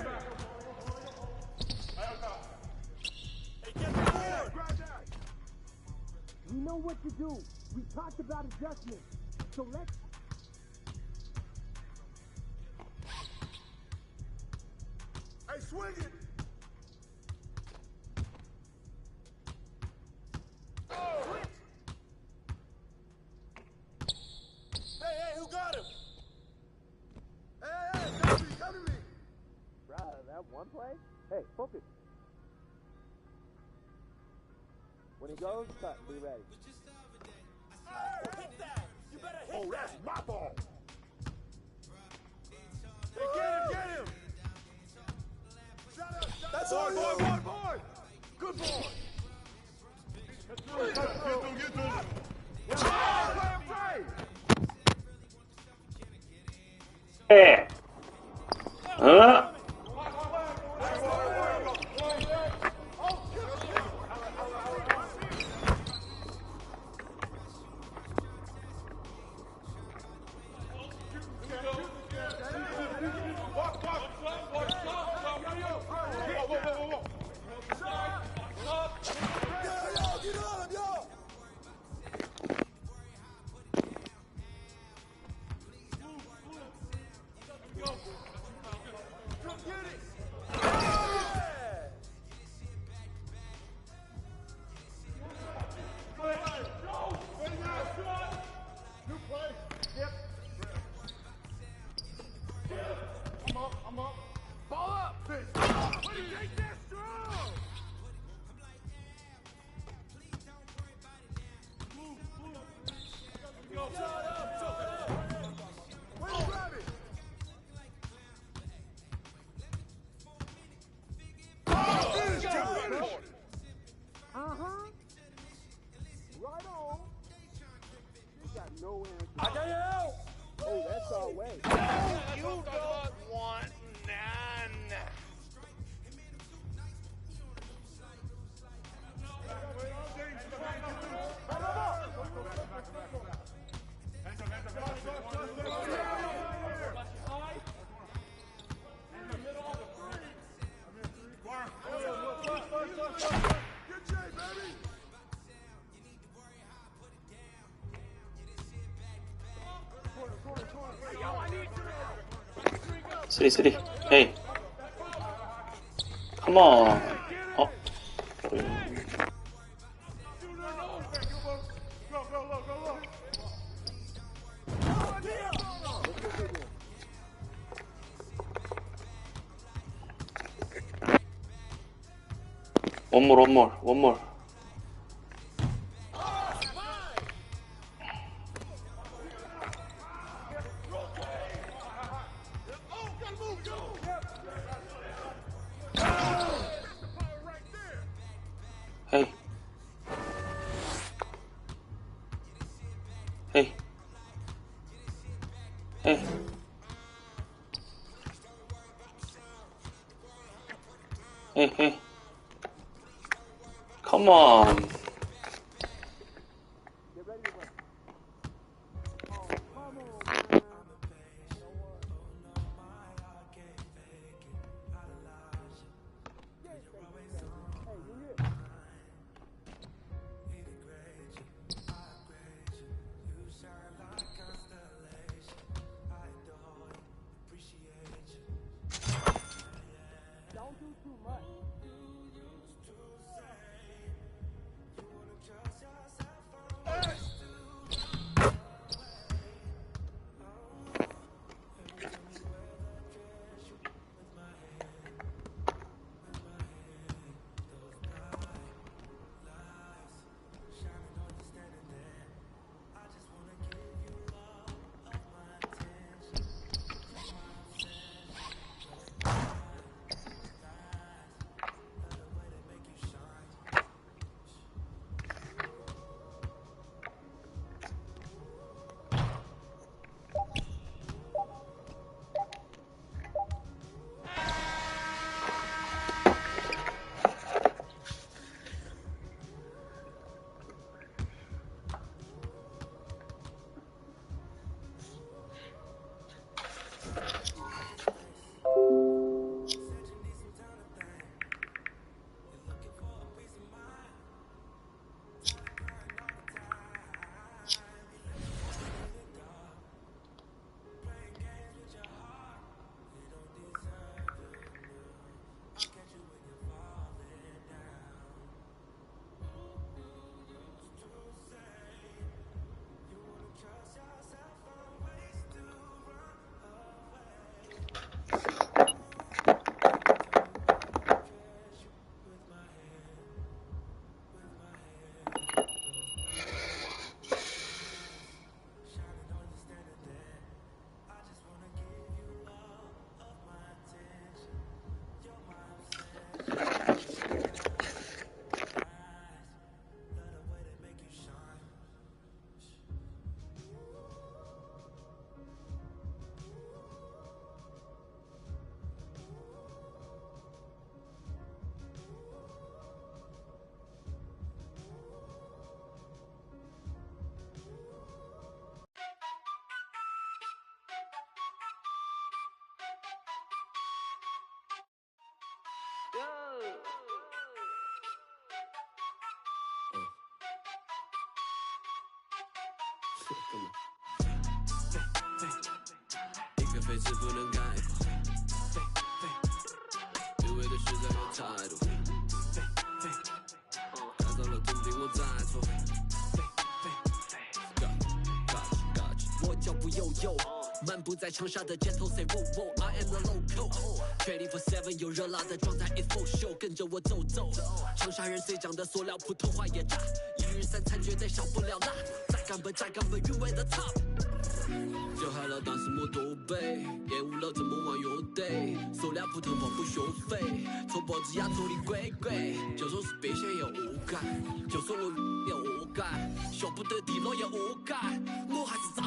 Hey, get the board. Grab that. We know what to do. We talked about adjustments. So let's... Hey, swing it. Hey, who got him? Hey, come to me. Right, that one play? Hey, focus. When he goes, cut, be ready. Hit that! You better hit Oh, that's my ball. Hey, get him! Shut up! That's Boy. Good boy! Get through. I'm up. Ball up. Take that strong. Uh-huh. Right on. You got no answer. I got you. Oh, that's our way. You don't want none. City. Hey. Come on. Oh. One more. Hey. Hey. Come on. Get ready to run. Oh, come on, man. Hey, you here? Don't do too much. 一个飞词不能概括，因为的实在有态度，打造了总比我在错。我脚步悠悠，漫步在长沙的街头 ，say whoa whoa，I am the local。24/7有热辣的状态 ，it's full show，跟着我走走。长沙人虽讲的塑料，普通话也炸，一日三餐绝对少不了辣。再干本韵味的 top。就海了，但是没多背，厌恶了怎么玩乐队？塑料普通话不学费，从脖子压做的鬼鬼。就算是别些也无感，就算我也无感，学不得地了也无感，我还是咋。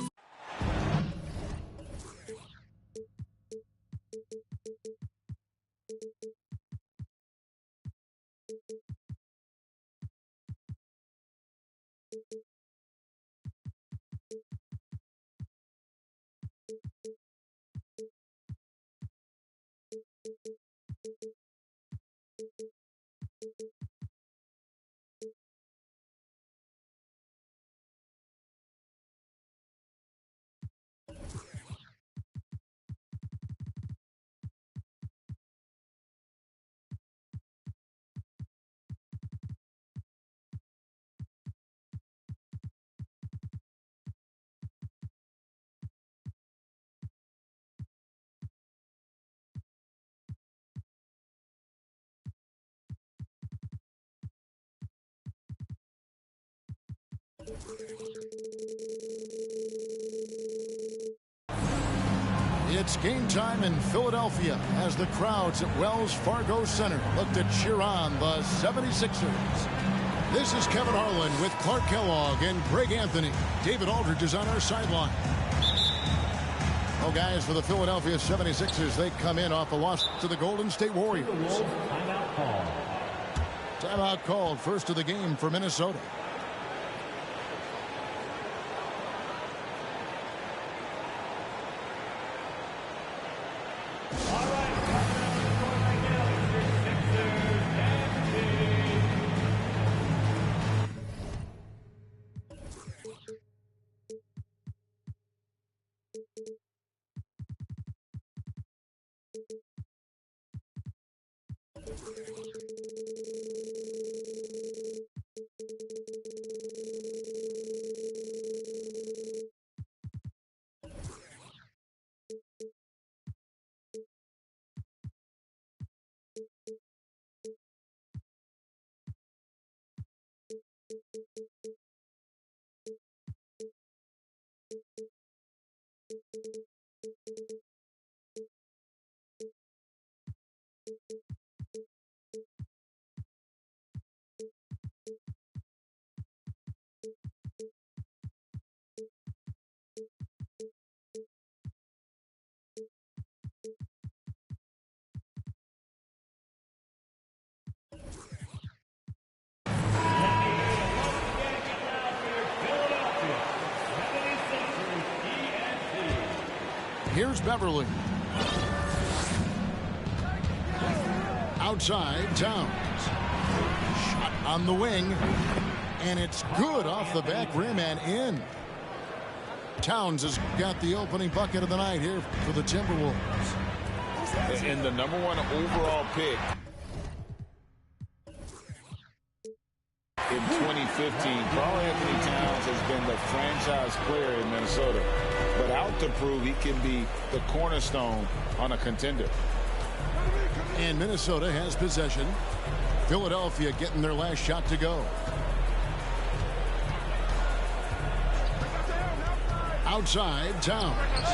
It's game time in Philadelphia as the crowds at Wells Fargo Center look to cheer on the 76ers. This is Kevin Harlan with Clark Kellogg and Greg Anthony. David Aldridge is on our sideline. Well, guys, for the Philadelphia 76ers, they come in off a loss to the Golden State Warriors. Timeout call. Timeout called, first of the game for Minnesota. Here's Beverly. Outside, Towns. Shot on the wing. And it's good off the back rim and in. Towns has got the opening bucket of the night here for the Timberwolves. And the #1 overall pick in 2015, Karl Anthony Towns has been the franchise player in Minnesota, but out to prove he can be the cornerstone on a contender. And Minnesota has possession. Philadelphia getting their last shot to go. Outside, Towns.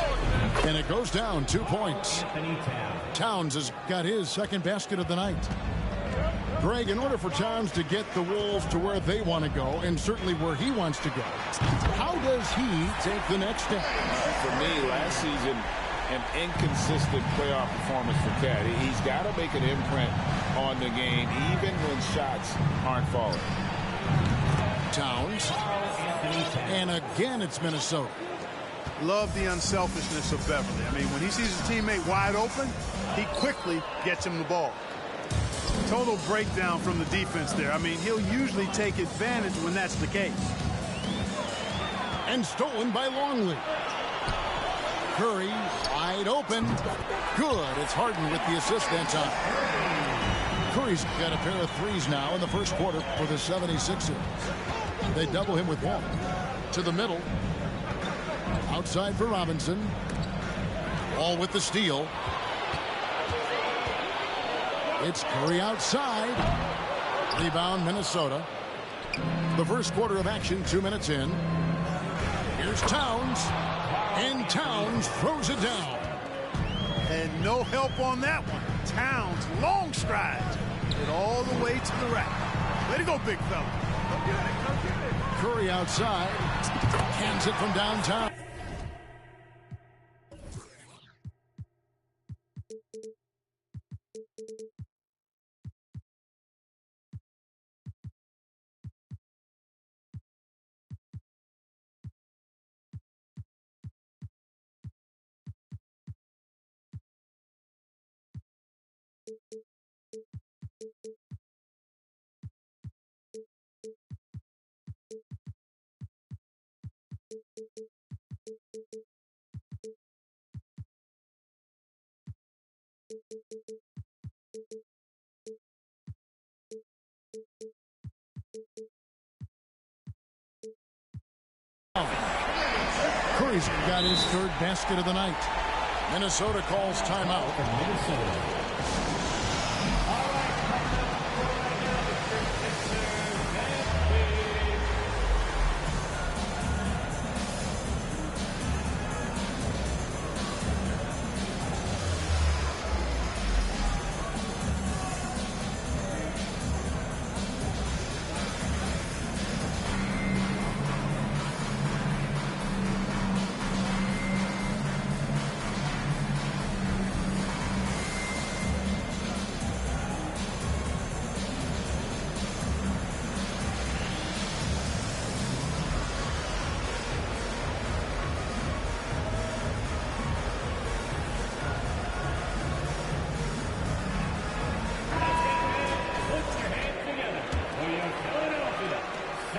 And it goes down 2 points. Towns has got his second basket of the night. Greg, in order for Towns to get the Wolves to where they want to go, and certainly where he wants to go, how does he take the next step? For me, last season, an inconsistent playoff performance for Cat. He's got to make an imprint on the game, even when shots aren't falling. Towns. And again, it's Minnesota. Love the unselfishness of Beverly. I mean, when he sees his teammate wide open, he quickly gets him the ball. Total breakdown from the defense there. I mean, he'll usually take advantage when that's the case. And stolen by Longley. Curry wide open. Good. It's Harden with the assist that time. Curry's got a pair of threes now in the first quarter for the 76ers. They double him with one. To the middle. Outside for Robinson. All with the steal. It's Curry outside. Rebound Minnesota. The first quarter of action, 2 minutes in. Here's Towns. And Towns throws it down. And no help on that one. Towns, long strides. Get all the way to the rack. Way to go, big fella. Curry outside. Cans it from downtown. Curry's got his third basket of the night. Minnesota calls timeout.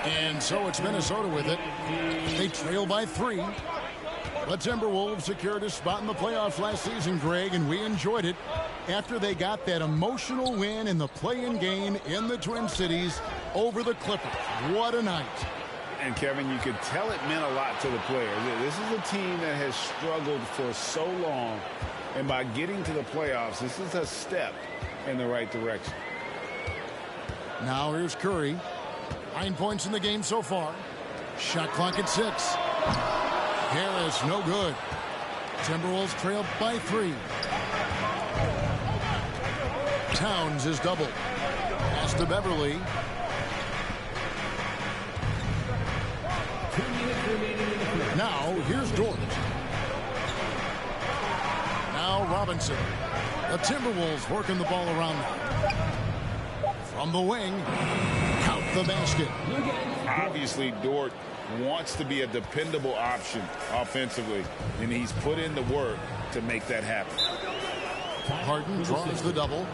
And so it's Minnesota with it. They trail by 3. The Timberwolves secured a spot in the playoffs last season, Greg, and we enjoyed it after they got that emotional win in the play-in game in the Twin Cities over the Clippers. What a night. And, Kevin, you could tell it meant a lot to the players. This is a team that has struggled for so long, and by getting to the playoffs, this is a step in the right direction. Now here's Curry. 9 points in the game so far. Shot clock at 6. Harris, no good. Timberwolves trail by 3. Towns is doubled. Pass to Beverly. Now here's Dort. Now Robinson. The Timberwolves working the ball around now. From the wing. Count the basket. Obviously, Dort wants to be a dependable option offensively, and he's put in the work to make that happen. Harden draws the double,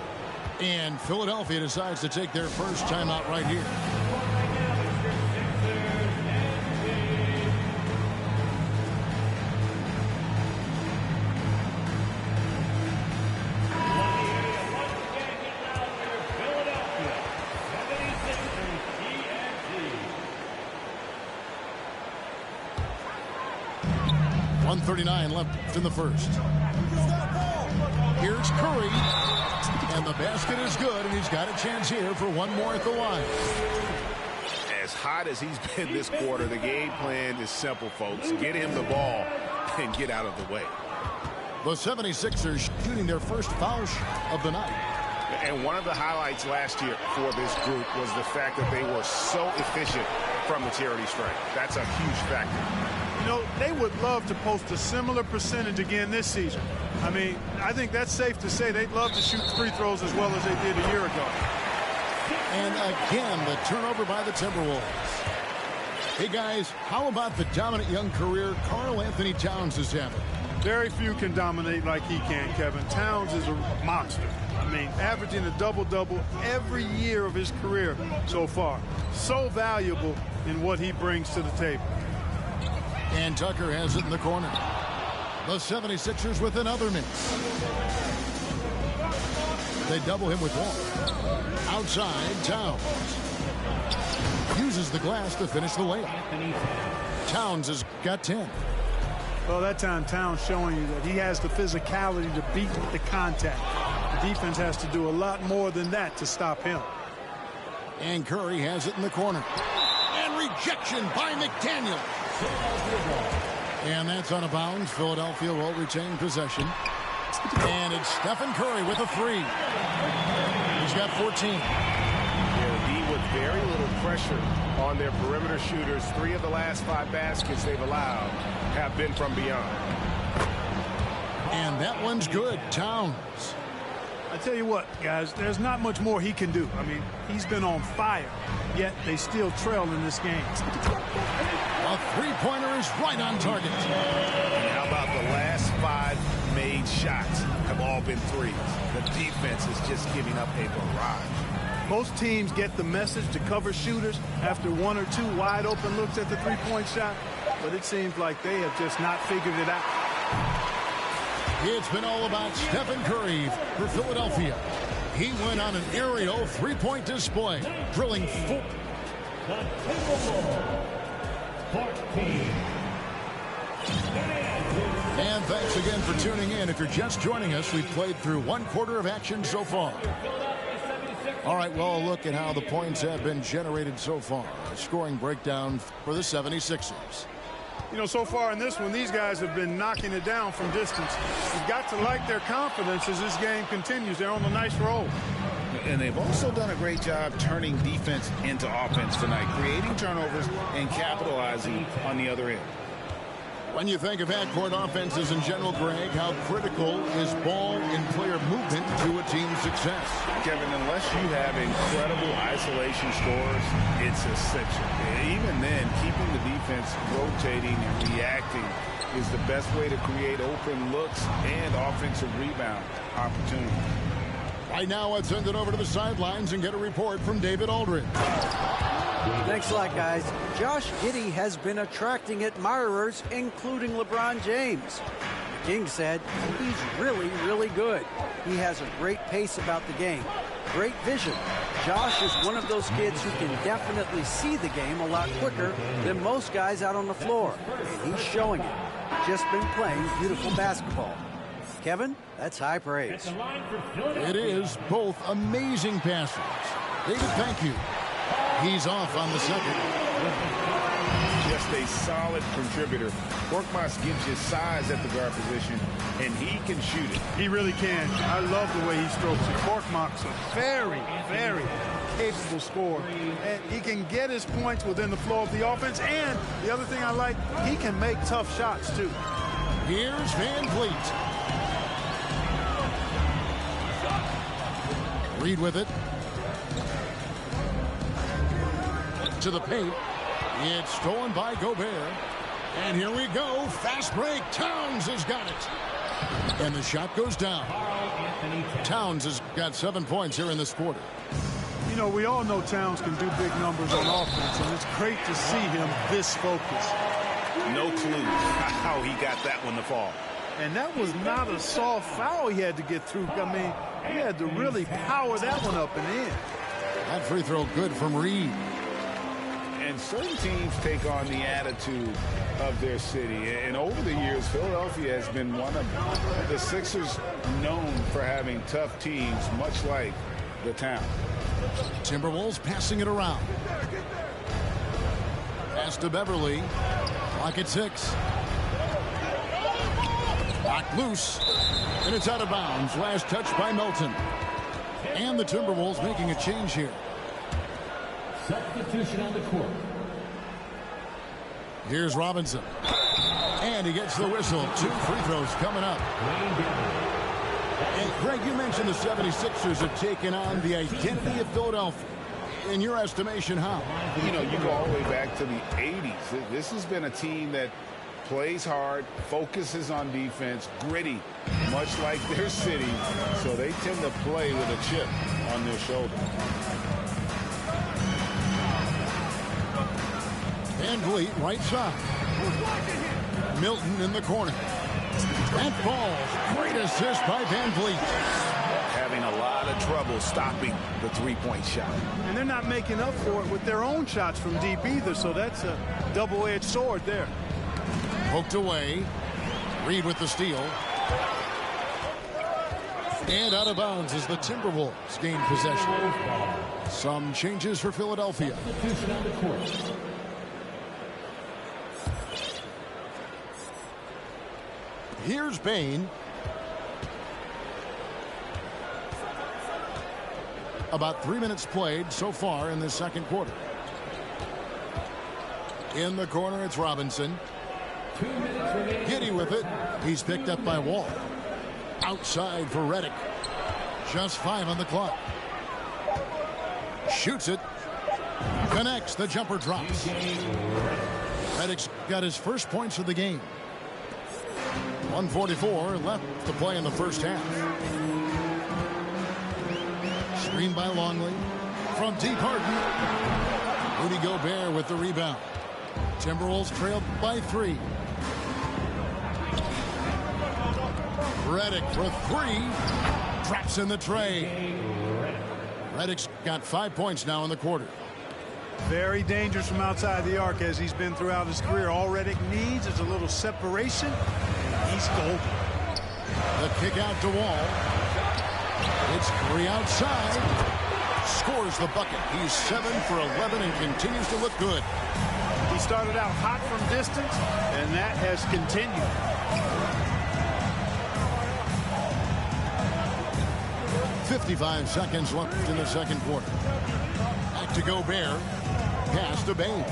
and Philadelphia decides to take their first timeout right here. .139 left in the first. Here's Curry. And the basket is good, and he's got a chance here for one more at the line. As hot as he's been this quarter, the game plan is simple, folks. Get him the ball and get out of the way. The 76ers shooting their first foul of the night. And one of the highlights last year for this group was the fact that they were so efficient from the charity stripe. That's a huge factor. You know, they would love to post a similar percentage again this season. I mean, I think that's safe to say they'd love to shoot free throws as well as they did a year ago. And again, the turnover by the Timberwolves. Hey, guys, how about the dominant young career Karl Anthony Towns is having? Very few can dominate like he can, Kevin. Towns is a monster. I mean, averaging a double-double every year of his career so far. So valuable in what he brings to the table. And Tucker has it in the corner. The 76ers with another miss. They double him with one. Outside, Towns. Uses the glass to finish the layup. Towns has got 10. Well, that time Towns showing you that he has the physicality to beat the contact. The defense has to do a lot more than that to stop him. And Curry has it in the corner. And rejection by McDaniel. And that's out of bounds. Philadelphia will retain possession. And it's Stephen Curry with a three. He's got 14. They'll be with very little pressure on their perimeter shooters. 3 of the last 5 baskets they've allowed have been from beyond. And that one's good. Towns. I tell you what, guys, there's not much more he can do. I mean, he's been on fire, yet they still trail in this game. A three-pointer is right on target. And how about the last 5 made shots have all been threes? The defense is just giving up a barrage. Most teams get the message to cover shooters after 1 or 2 wide open looks at the three-point shot, but it seems like they have just not figured it out. It's been all about Stephen Curry for Philadelphia. He went on an aerial three-point display, drilling 4. And thanks again for tuning in. If you're just joining us, we've played through 1 quarter of action so far. All right, well, a look at how the points have been generated so far. A scoring breakdown for the 76ers. You know, so far in this one, these guys have been knocking it down from distance. You've got to like their confidence as this game continues. They're on a nice roll. And they've also done a great job turning defense into offense tonight, creating turnovers and capitalizing on the other end. When you think of half-court offenses in general, Greg, how critical is ball and player movement to a team's success? Kevin, unless you have incredible isolation scores, it's essential. Even then, keeping the defense rotating and reacting is the best way to create open looks and offensive rebound opportunities. Right now, let's send it over to the sidelines and get a report from David Aldridge. Thanks a lot, guys. Josh Giddey has been attracting admirers, including LeBron James. The King said he's really, really good. He has a great pace about the game. Great vision. Josh is one of those kids who can definitely see the game a lot quicker than most guys out on the floor. And he's showing it. Just been playing beautiful basketball. Kevin, that's high praise. It is both amazing passes. David, thank you. He's off on the second. Just a solid contributor. Korkmaz gives you size at the guard position, and he can shoot it. He really can. I love the way he strokes it. Korkmaz's a very, very capable scorer. And he can get his points within the flow of the offense. And the other thing I like, he can make tough shots, too. Here's Van Vliet. Reed with it. To the paint. It's stolen by Gobert. And here we go. Fast break. Towns has got it. And the shot goes down. Towns has got 7 points here in this quarter. You know, we all know Towns can do big numbers on offense, and it's great to see him this focused. No clue how he got that one to fall. And that was not a soft foul he had to get through. I mean, he had to really power that one up and in. That free throw good from Reed. And certain teams take on the attitude of their city. And over the years, Philadelphia has been one of the Sixers known for having tough teams, much like the town. Timberwolves passing it around. Pass to Beverly. Clock at 6. Knocked loose. And it's out of bounds. Last touch by Melton. And the Timberwolves making a change here. Substitution on the court. Here's Robinson. And he gets the whistle. 2 free throws coming up. And Greg, you mentioned the 76ers have taken on the identity of Philadelphia. In your estimation, how? You know, you go all the way back to the 80s. This has been a team that plays hard, focuses on defense, gritty, much like their city. So they tend to play with a chip on their shoulder. Van Vliet, right side. Milton in the corner. That falls. Great assist by Van Vliet. Having a lot of trouble stopping the three-point shot. And they're not making up for it with their own shots from deep either, so that's a double-edged sword there. Poked away. Reed with the steal. And out of bounds as the Timberwolves gain possession. Some changes for Philadelphia. Here's Bain. About 3 minutes played so far in the second quarter. In the corner, it's Robinson. Giddy with it. He's picked up by Wall. Outside for Redick. Just 5 on the clock. Shoots it. Connects. The jumper drops. Redick's got his first points of the game. 1:44 left to play in the first half. Screen by Longley. From deep Harden. Rudy Gobert with the rebound. Timberwolves trailed by 3. Redick for 3. Drops in the tray. Redick's got 5 points now in the quarter. Very dangerous from outside the arc as he's been throughout his career. All Redick needs is a little separation, and he's golden. The kick out to Wall. It's 3 outside. Scores the bucket. He's 7 for 11 and continues to look good. He started out hot from distance, and that has continued. 55 seconds left in the second quarter. Back to Gobert. Pass to Bain.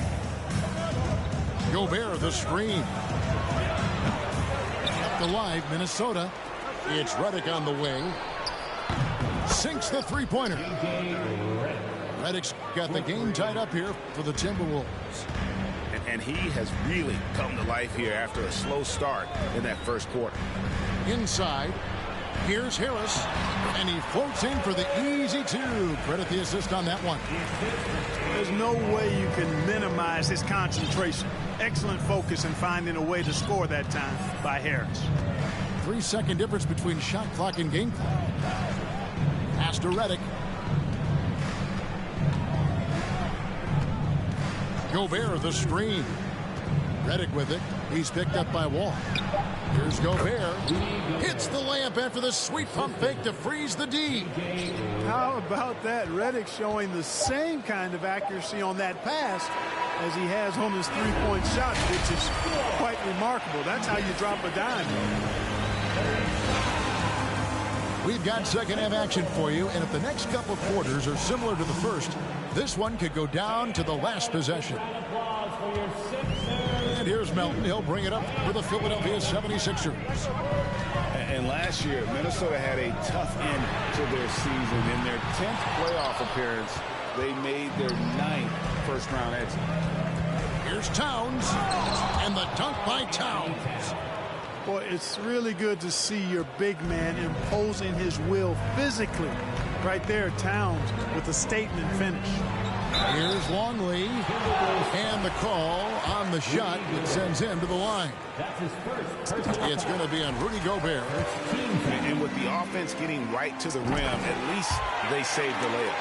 Gobert the screen. Up the live Minnesota. It's Redick on the wing. Sinks the three-pointer. Redick's got the game tied up here for the Timberwolves. And he has really come to life here after a slow start in that first quarter. Inside. Here's Harris. And he floats in for the easy 2. Credit the assist on that one. There's no way you can minimize his concentration. Excellent focus in finding a way to score that time by Harris. 3-second difference between shot clock and game clock. Pass to Redick. Gobert the screen. Redick with it. He's picked up by Wall. Here's Gobert. Hits the layup after the sweet pump fake to freeze the D. How about that? Redick showing the same kind of accuracy on that pass as he has on his three-point shot, which is quite remarkable. That's how you drop a dime. We've got second half action for you, and if the next couple quarters are similar to the first, this one could go down to the last possession. And here's Melton. He'll bring it up for the Philadelphia 76ers. And last year, Minnesota had a tough end to their season. In their 10th playoff appearance, they made their 9th first-round exit. Here's Towns, and the dunk by Towns. Boy, it's really good to see your big man imposing his will physically. Right there, Towns with a statement finish. Here's Longley, and the call on the shot that sends him to the line. It's going to be on Rudy Gobert. And with the offense getting right to the rim, at least they saved the layup.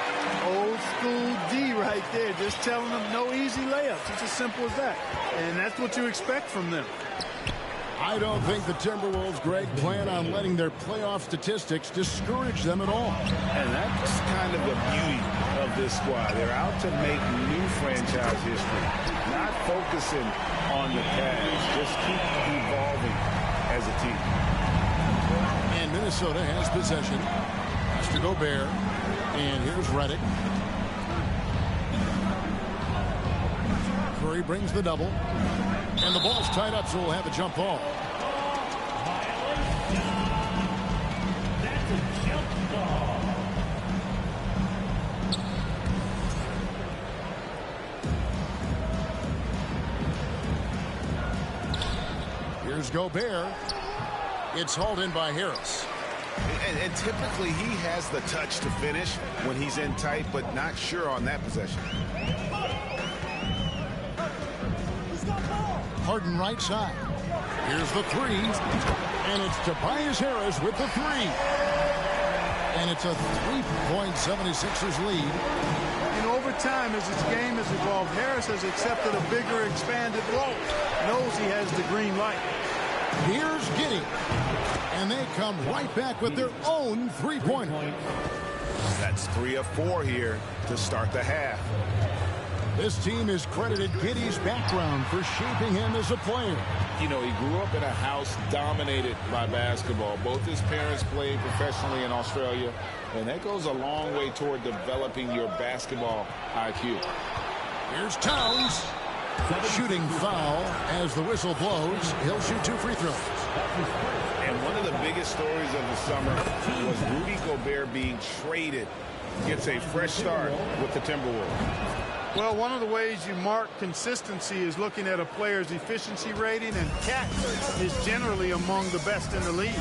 Old school D right there, just telling them no easy layups. It's as simple as that. And that's what you expect from them. I don't think the Timberwolves, Greg, plan on letting their playoff statistics discourage them at all. And that's kind of the beauty of this squad. They're out to make new franchise history, not focusing on the past, just keep evolving as a team. And Minnesota has possession. Has to Gobert. And here's Redick. Curry brings the double. And the ball's tied up, so we'll have a jump ball. Here's Gobert. It's hauled in by Harris. And typically he has the touch to finish when he's in tight, but not sure on that possession. Harden right side. Here's the three. And it's Tobias Harris with the three. And it's a 3-point 76ers lead. And over time, as this game has evolved, Harris has accepted a bigger, expanded role. Knows he has the green light. Here's Giddey. And they come right back with their own three-pointer. That's 3 of 4 here to start the half. This team has credited Giddey's background for shaping him as a player. You know, he grew up in a house dominated by basketball. Both his parents played professionally in Australia, and that goes a long way toward developing your basketball IQ. Here's Towns. Shooting foul as the whistle blows. He'll shoot 2 free throws. And one of the biggest stories of the summer was Rudy Gobert being traded. Gets a fresh start with the Timberwolves. Well, one of the ways you mark consistency is looking at a player's efficiency rating, and Cat is generally among the best in the league.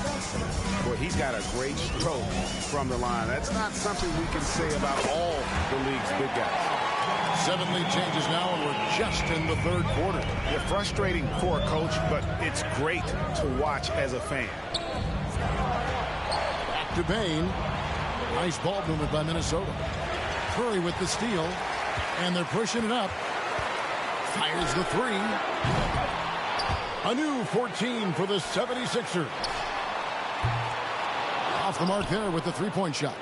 Well, he's got a great stroke from the line. That's not something we can say about all the league's big guys. 7 lead changes now, and we're just in the third quarter. Yeah, frustrating for a coach, but it's great to watch as a fan. Back to Bain. Nice ball movement by Minnesota. Curry with the steal. And they're pushing it up. Fires the three. A new 14 for the 76ers. Off the mark there with the three-point shot.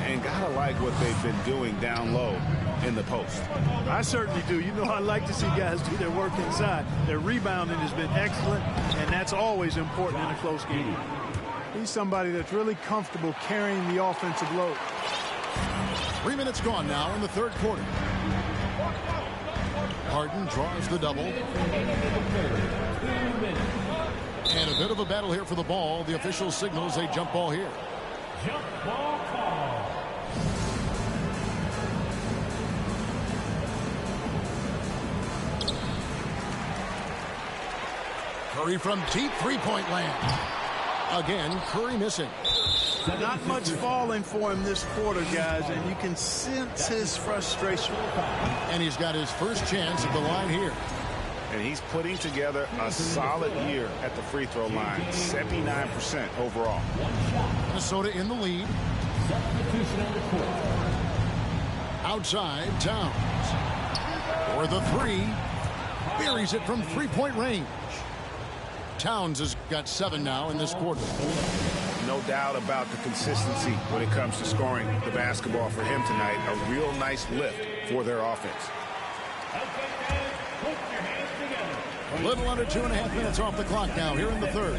And gotta like what they've been doing down low in the post. I certainly do. You know, I like to see guys do their work inside. Their rebounding has been excellent, and that's always important in a close game. He's somebody that's really comfortable carrying the offensive load. 3 minutes gone now in the third quarter. Harden draws the double. And a bit of a battle here for the ball. The official signals a jump ball here. Jump ball call. Curry from deep three-point land. Again, Curry missing. Not much falling for him this quarter, guys, and you can sense his frustration. And he's got his first chance at the line here. And he's putting together a solid year at the free throw line. 79% overall. Minnesota in the lead. Outside, Towns. For the three. Buries it from three-point range. Towns has got 7 now in this quarter. No doubt about the consistency when it comes to scoring the basketball for him tonight. A real nice lift for their offense. A little under 2.5 minutes off the clock now here in the third.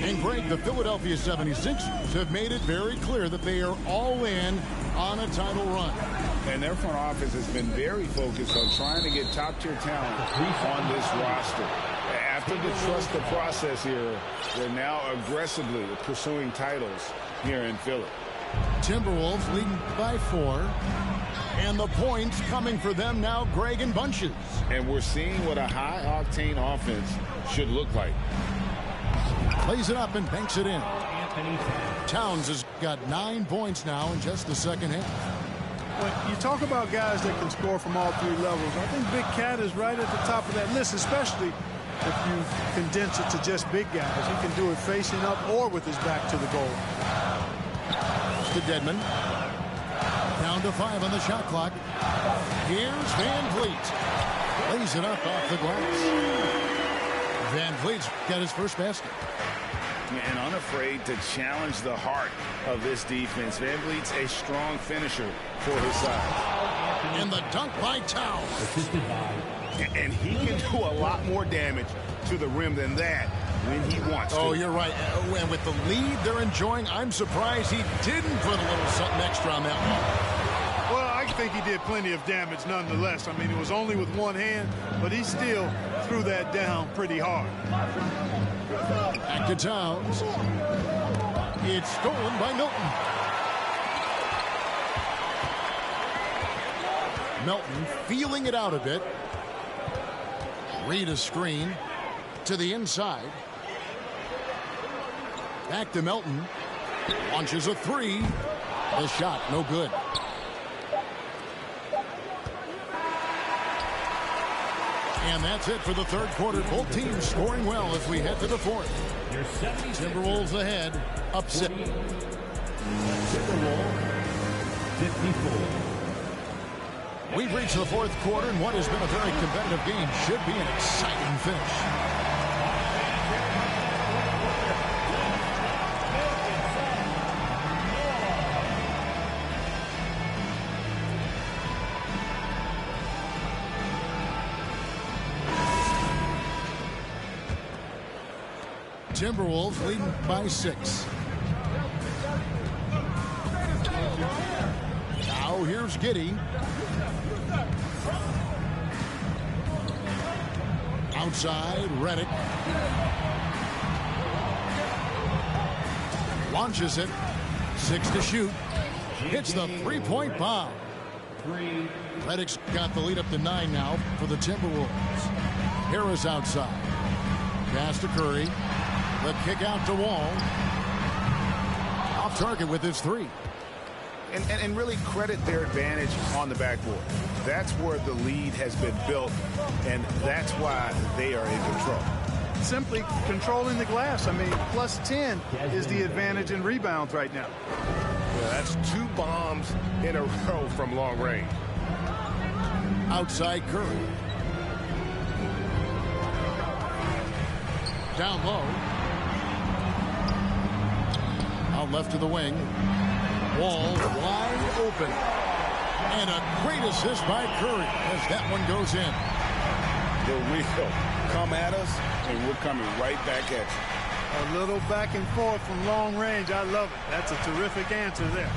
And Greg, the Philadelphia 76ers have made it very clear that they are all in on a title run. And their front office has been very focused on trying to get top-tier talent on this roster. After the trust the process era, they're now aggressively pursuing titles here in Philly. Timberwolves leading by 4. And the points coming for them now, Greg, in bunches. And we're seeing what a high-octane offense should look like. Plays it up and banks it in. Towns has got 9 points now in just the second half. When you talk about guys that can score from all 3 levels, I think Big Cat is right at the top of that list, especially if you condense it to just big guys. He can do it facing up or with his back to the goal. To Dedmon. Down to 5 on the shot clock. Here's Van Vliet. Lays it up off the glass. Van Vliet's got his first basket. And unafraid to challenge the heart of this defense. Van Vliet's a strong finisher for his size. And the dunk by Towns. And he can do a lot more damage to the rim than that when he wants to. Oh, you're right. And with the lead they're enjoying, I'm surprised he didn't put a little something extra on that one. Well, I think he did plenty of damage nonetheless. I mean, it was only with one hand, but he still threw that down pretty hard. Back to Towns. It's stolen by Milton. Milton feeling it out a bit. Read a screen to the inside. Back to Milton. Launches a 3. The shot, no good. And that's it for the third quarter. Both teams scoring well as we head to the fourth. Timberwolves ahead, upset. Timberwolves 54. We've reached the fourth quarter, and what has been a very competitive game should be an exciting finish. Timberwolves leading by 6. Now here's Giddey. Outside, Redick. Launches it. 6 to shoot. Hits the three-point bomb. Redick's got the lead up to 9 now for the Timberwolves. Harris outside. Pass to Curry. The kick out to Wall. Off target with his 3. And really credit their advantage on the backboard. That's where the lead has been built, and that's why they are in control. Simply controlling the glass. I mean, plus 10 is the advantage in rebounds right now. Yeah, that's 2 bombs in a row from long range. Outside Curry. Down low. Out left to the wing. Wall wide open. And a great assist by Curry as that one goes in. The wheel come at us, and we're coming right back at you. A little back and forth from long range. I love it. That's a terrific answer there.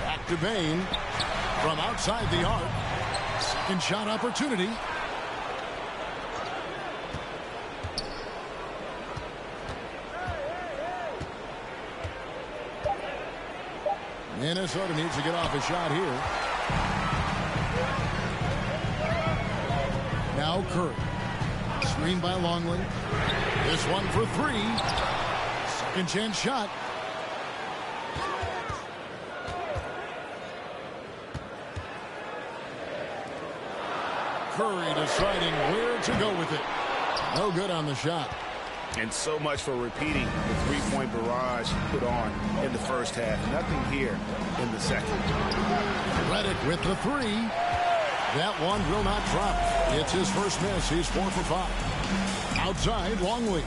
Back to Bain from outside the arc. Second shot opportunity. Minnesota needs to get off a shot here. Now Curry. Screened by Longley. This one for 3. Second chance shot. Curry deciding where to go with it. No good on the shot. And so much for repeating the three-point barrage put on in the first half. Nothing here in the second. Redick with the 3. That one will not drop. It's his first miss. He's 4 for 5. Outside, Longley.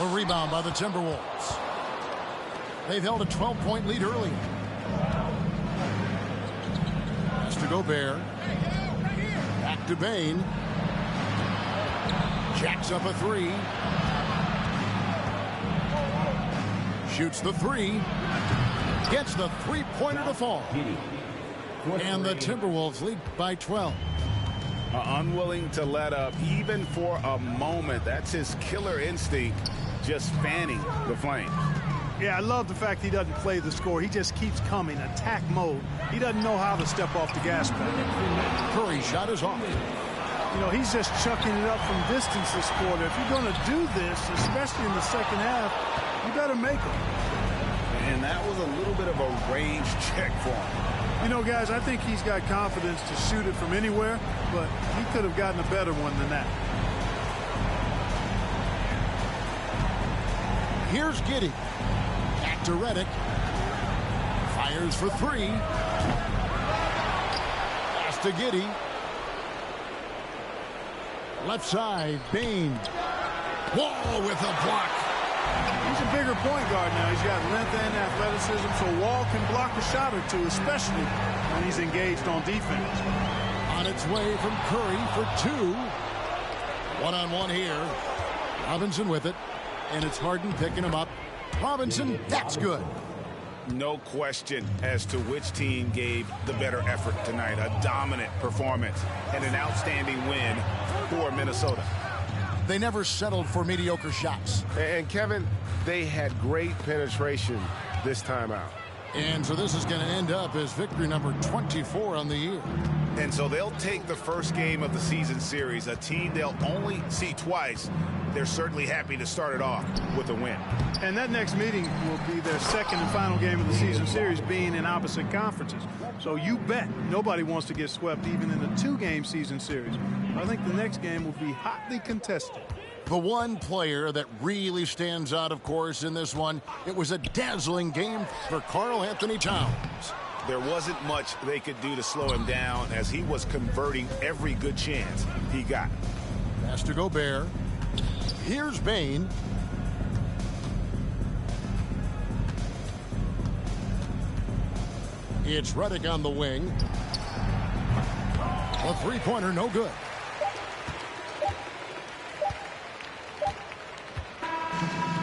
A rebound by the Timberwolves. They've held a 12-point lead early. Pass to Gobert. Back to Bain. Jacks up a 3. Shoots the 3. Gets the three-pointer to fall. And the Timberwolves lead by 12. Unwilling to let up even for a moment. That's his killer instinct, just fanning the flame. Yeah, I love the fact he doesn't play the score. He just keeps coming, attack mode. He doesn't know how to step off the gas pedal. Curry shot is off. You know, he's just chucking it up from distance this quarter. If you're going to do this, especially in the second half, you better make them. And that was a little bit of a range check for him. You know, guys, I think he's got confidence to shoot it from anywhere, but he could have gotten a better one than that. Here's Giddey. Back to Redick. Fires for 3. Pass to Giddey. Left side, Bain. Wall with a block. He's a bigger point guard now. He's got length and athleticism, so Wall can block a shot or two, especially when he's engaged on defense. On its way from Curry for 2. One-on-one here. Robinson with it, and it's Harden picking him up. Robinson, that's good. No question as to which team gave the better effort tonight. A dominant performance and an outstanding win for Minnesota. They never settled for mediocre shots. And Kevin, they had great penetration this time out. And so this is going to end up as victory number 24 on the year. And so they'll take the first game of the season series, a team they'll only see twice. They're certainly happy to start it off with a win. And that next meeting will be their second and final game of the season series, being in opposite conferences. So you bet nobody wants to get swept even in a 2-game season series. I think the next game will be hotly contested. The one player that really stands out, of course, in this one, it was a dazzling game for Karl Anthony Towns. There wasn't much they could do to slow him down as he was converting every good chance he got. Pass to Gobert. Here's Bane. It's Redick on the wing. A three-pointer, no good.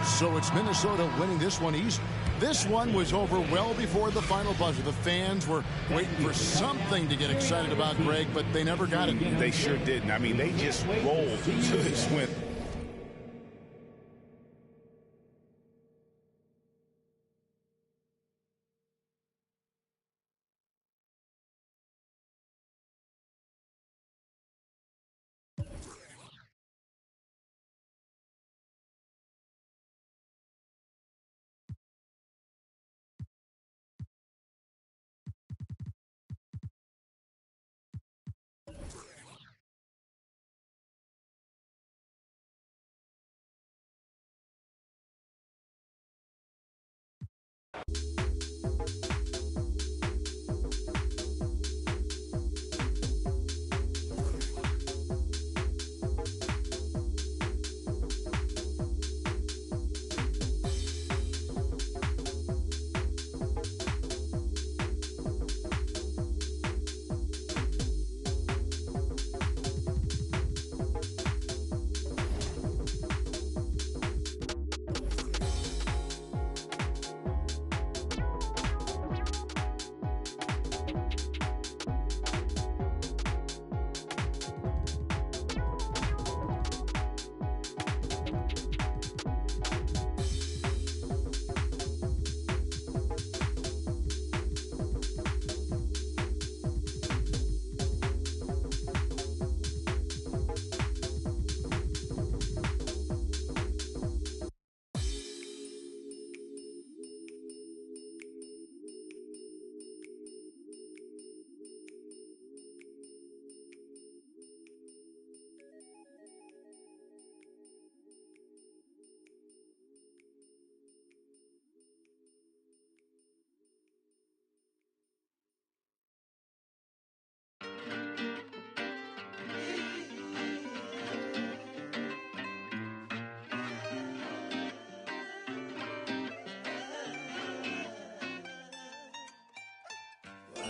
So it's Minnesota winning this one easy. This one was over well before the final buzzer. The fans were waiting for something to get excited about, Greg, but they never got it. They sure didn't. I mean, they just rolled to this win.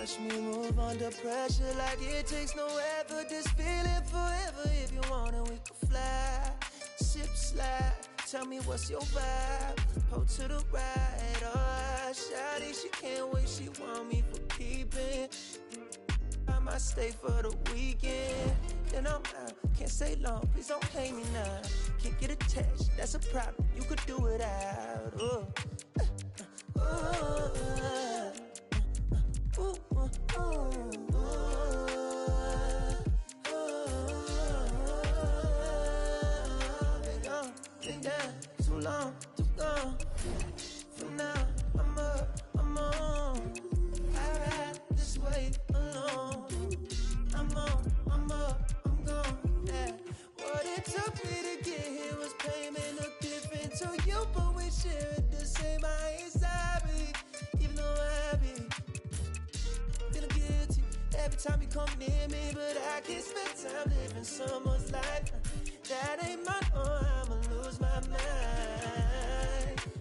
Watch me move under pressure like it takes no effort. This feeling forever. If you wanna, we can fly. Sip, slide. Tell me what's your vibe. Pull to the right. Oh, shawty, she can't wait. She want me for keeping. I might stay for the weekend. Then I'm out. Can't stay long. Please don't play me now. Can't get attached. That's a problem. You could do it out. Oh. Been down too long to go. From now, I'm up, I'm on. I ride this way alone. I'm on, I'm up, I'm gone. Yeah. What it took me to get here was payment no different to you, but we share it the same. I ain't sorry, even though I be feeling guilty every time you come near me, but I can't spend time living someone's life. That ain't my own, I'ma lose my mind.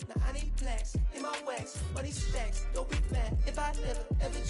Now I need plaques in my wax, money stacks. Don't be mad if I never ever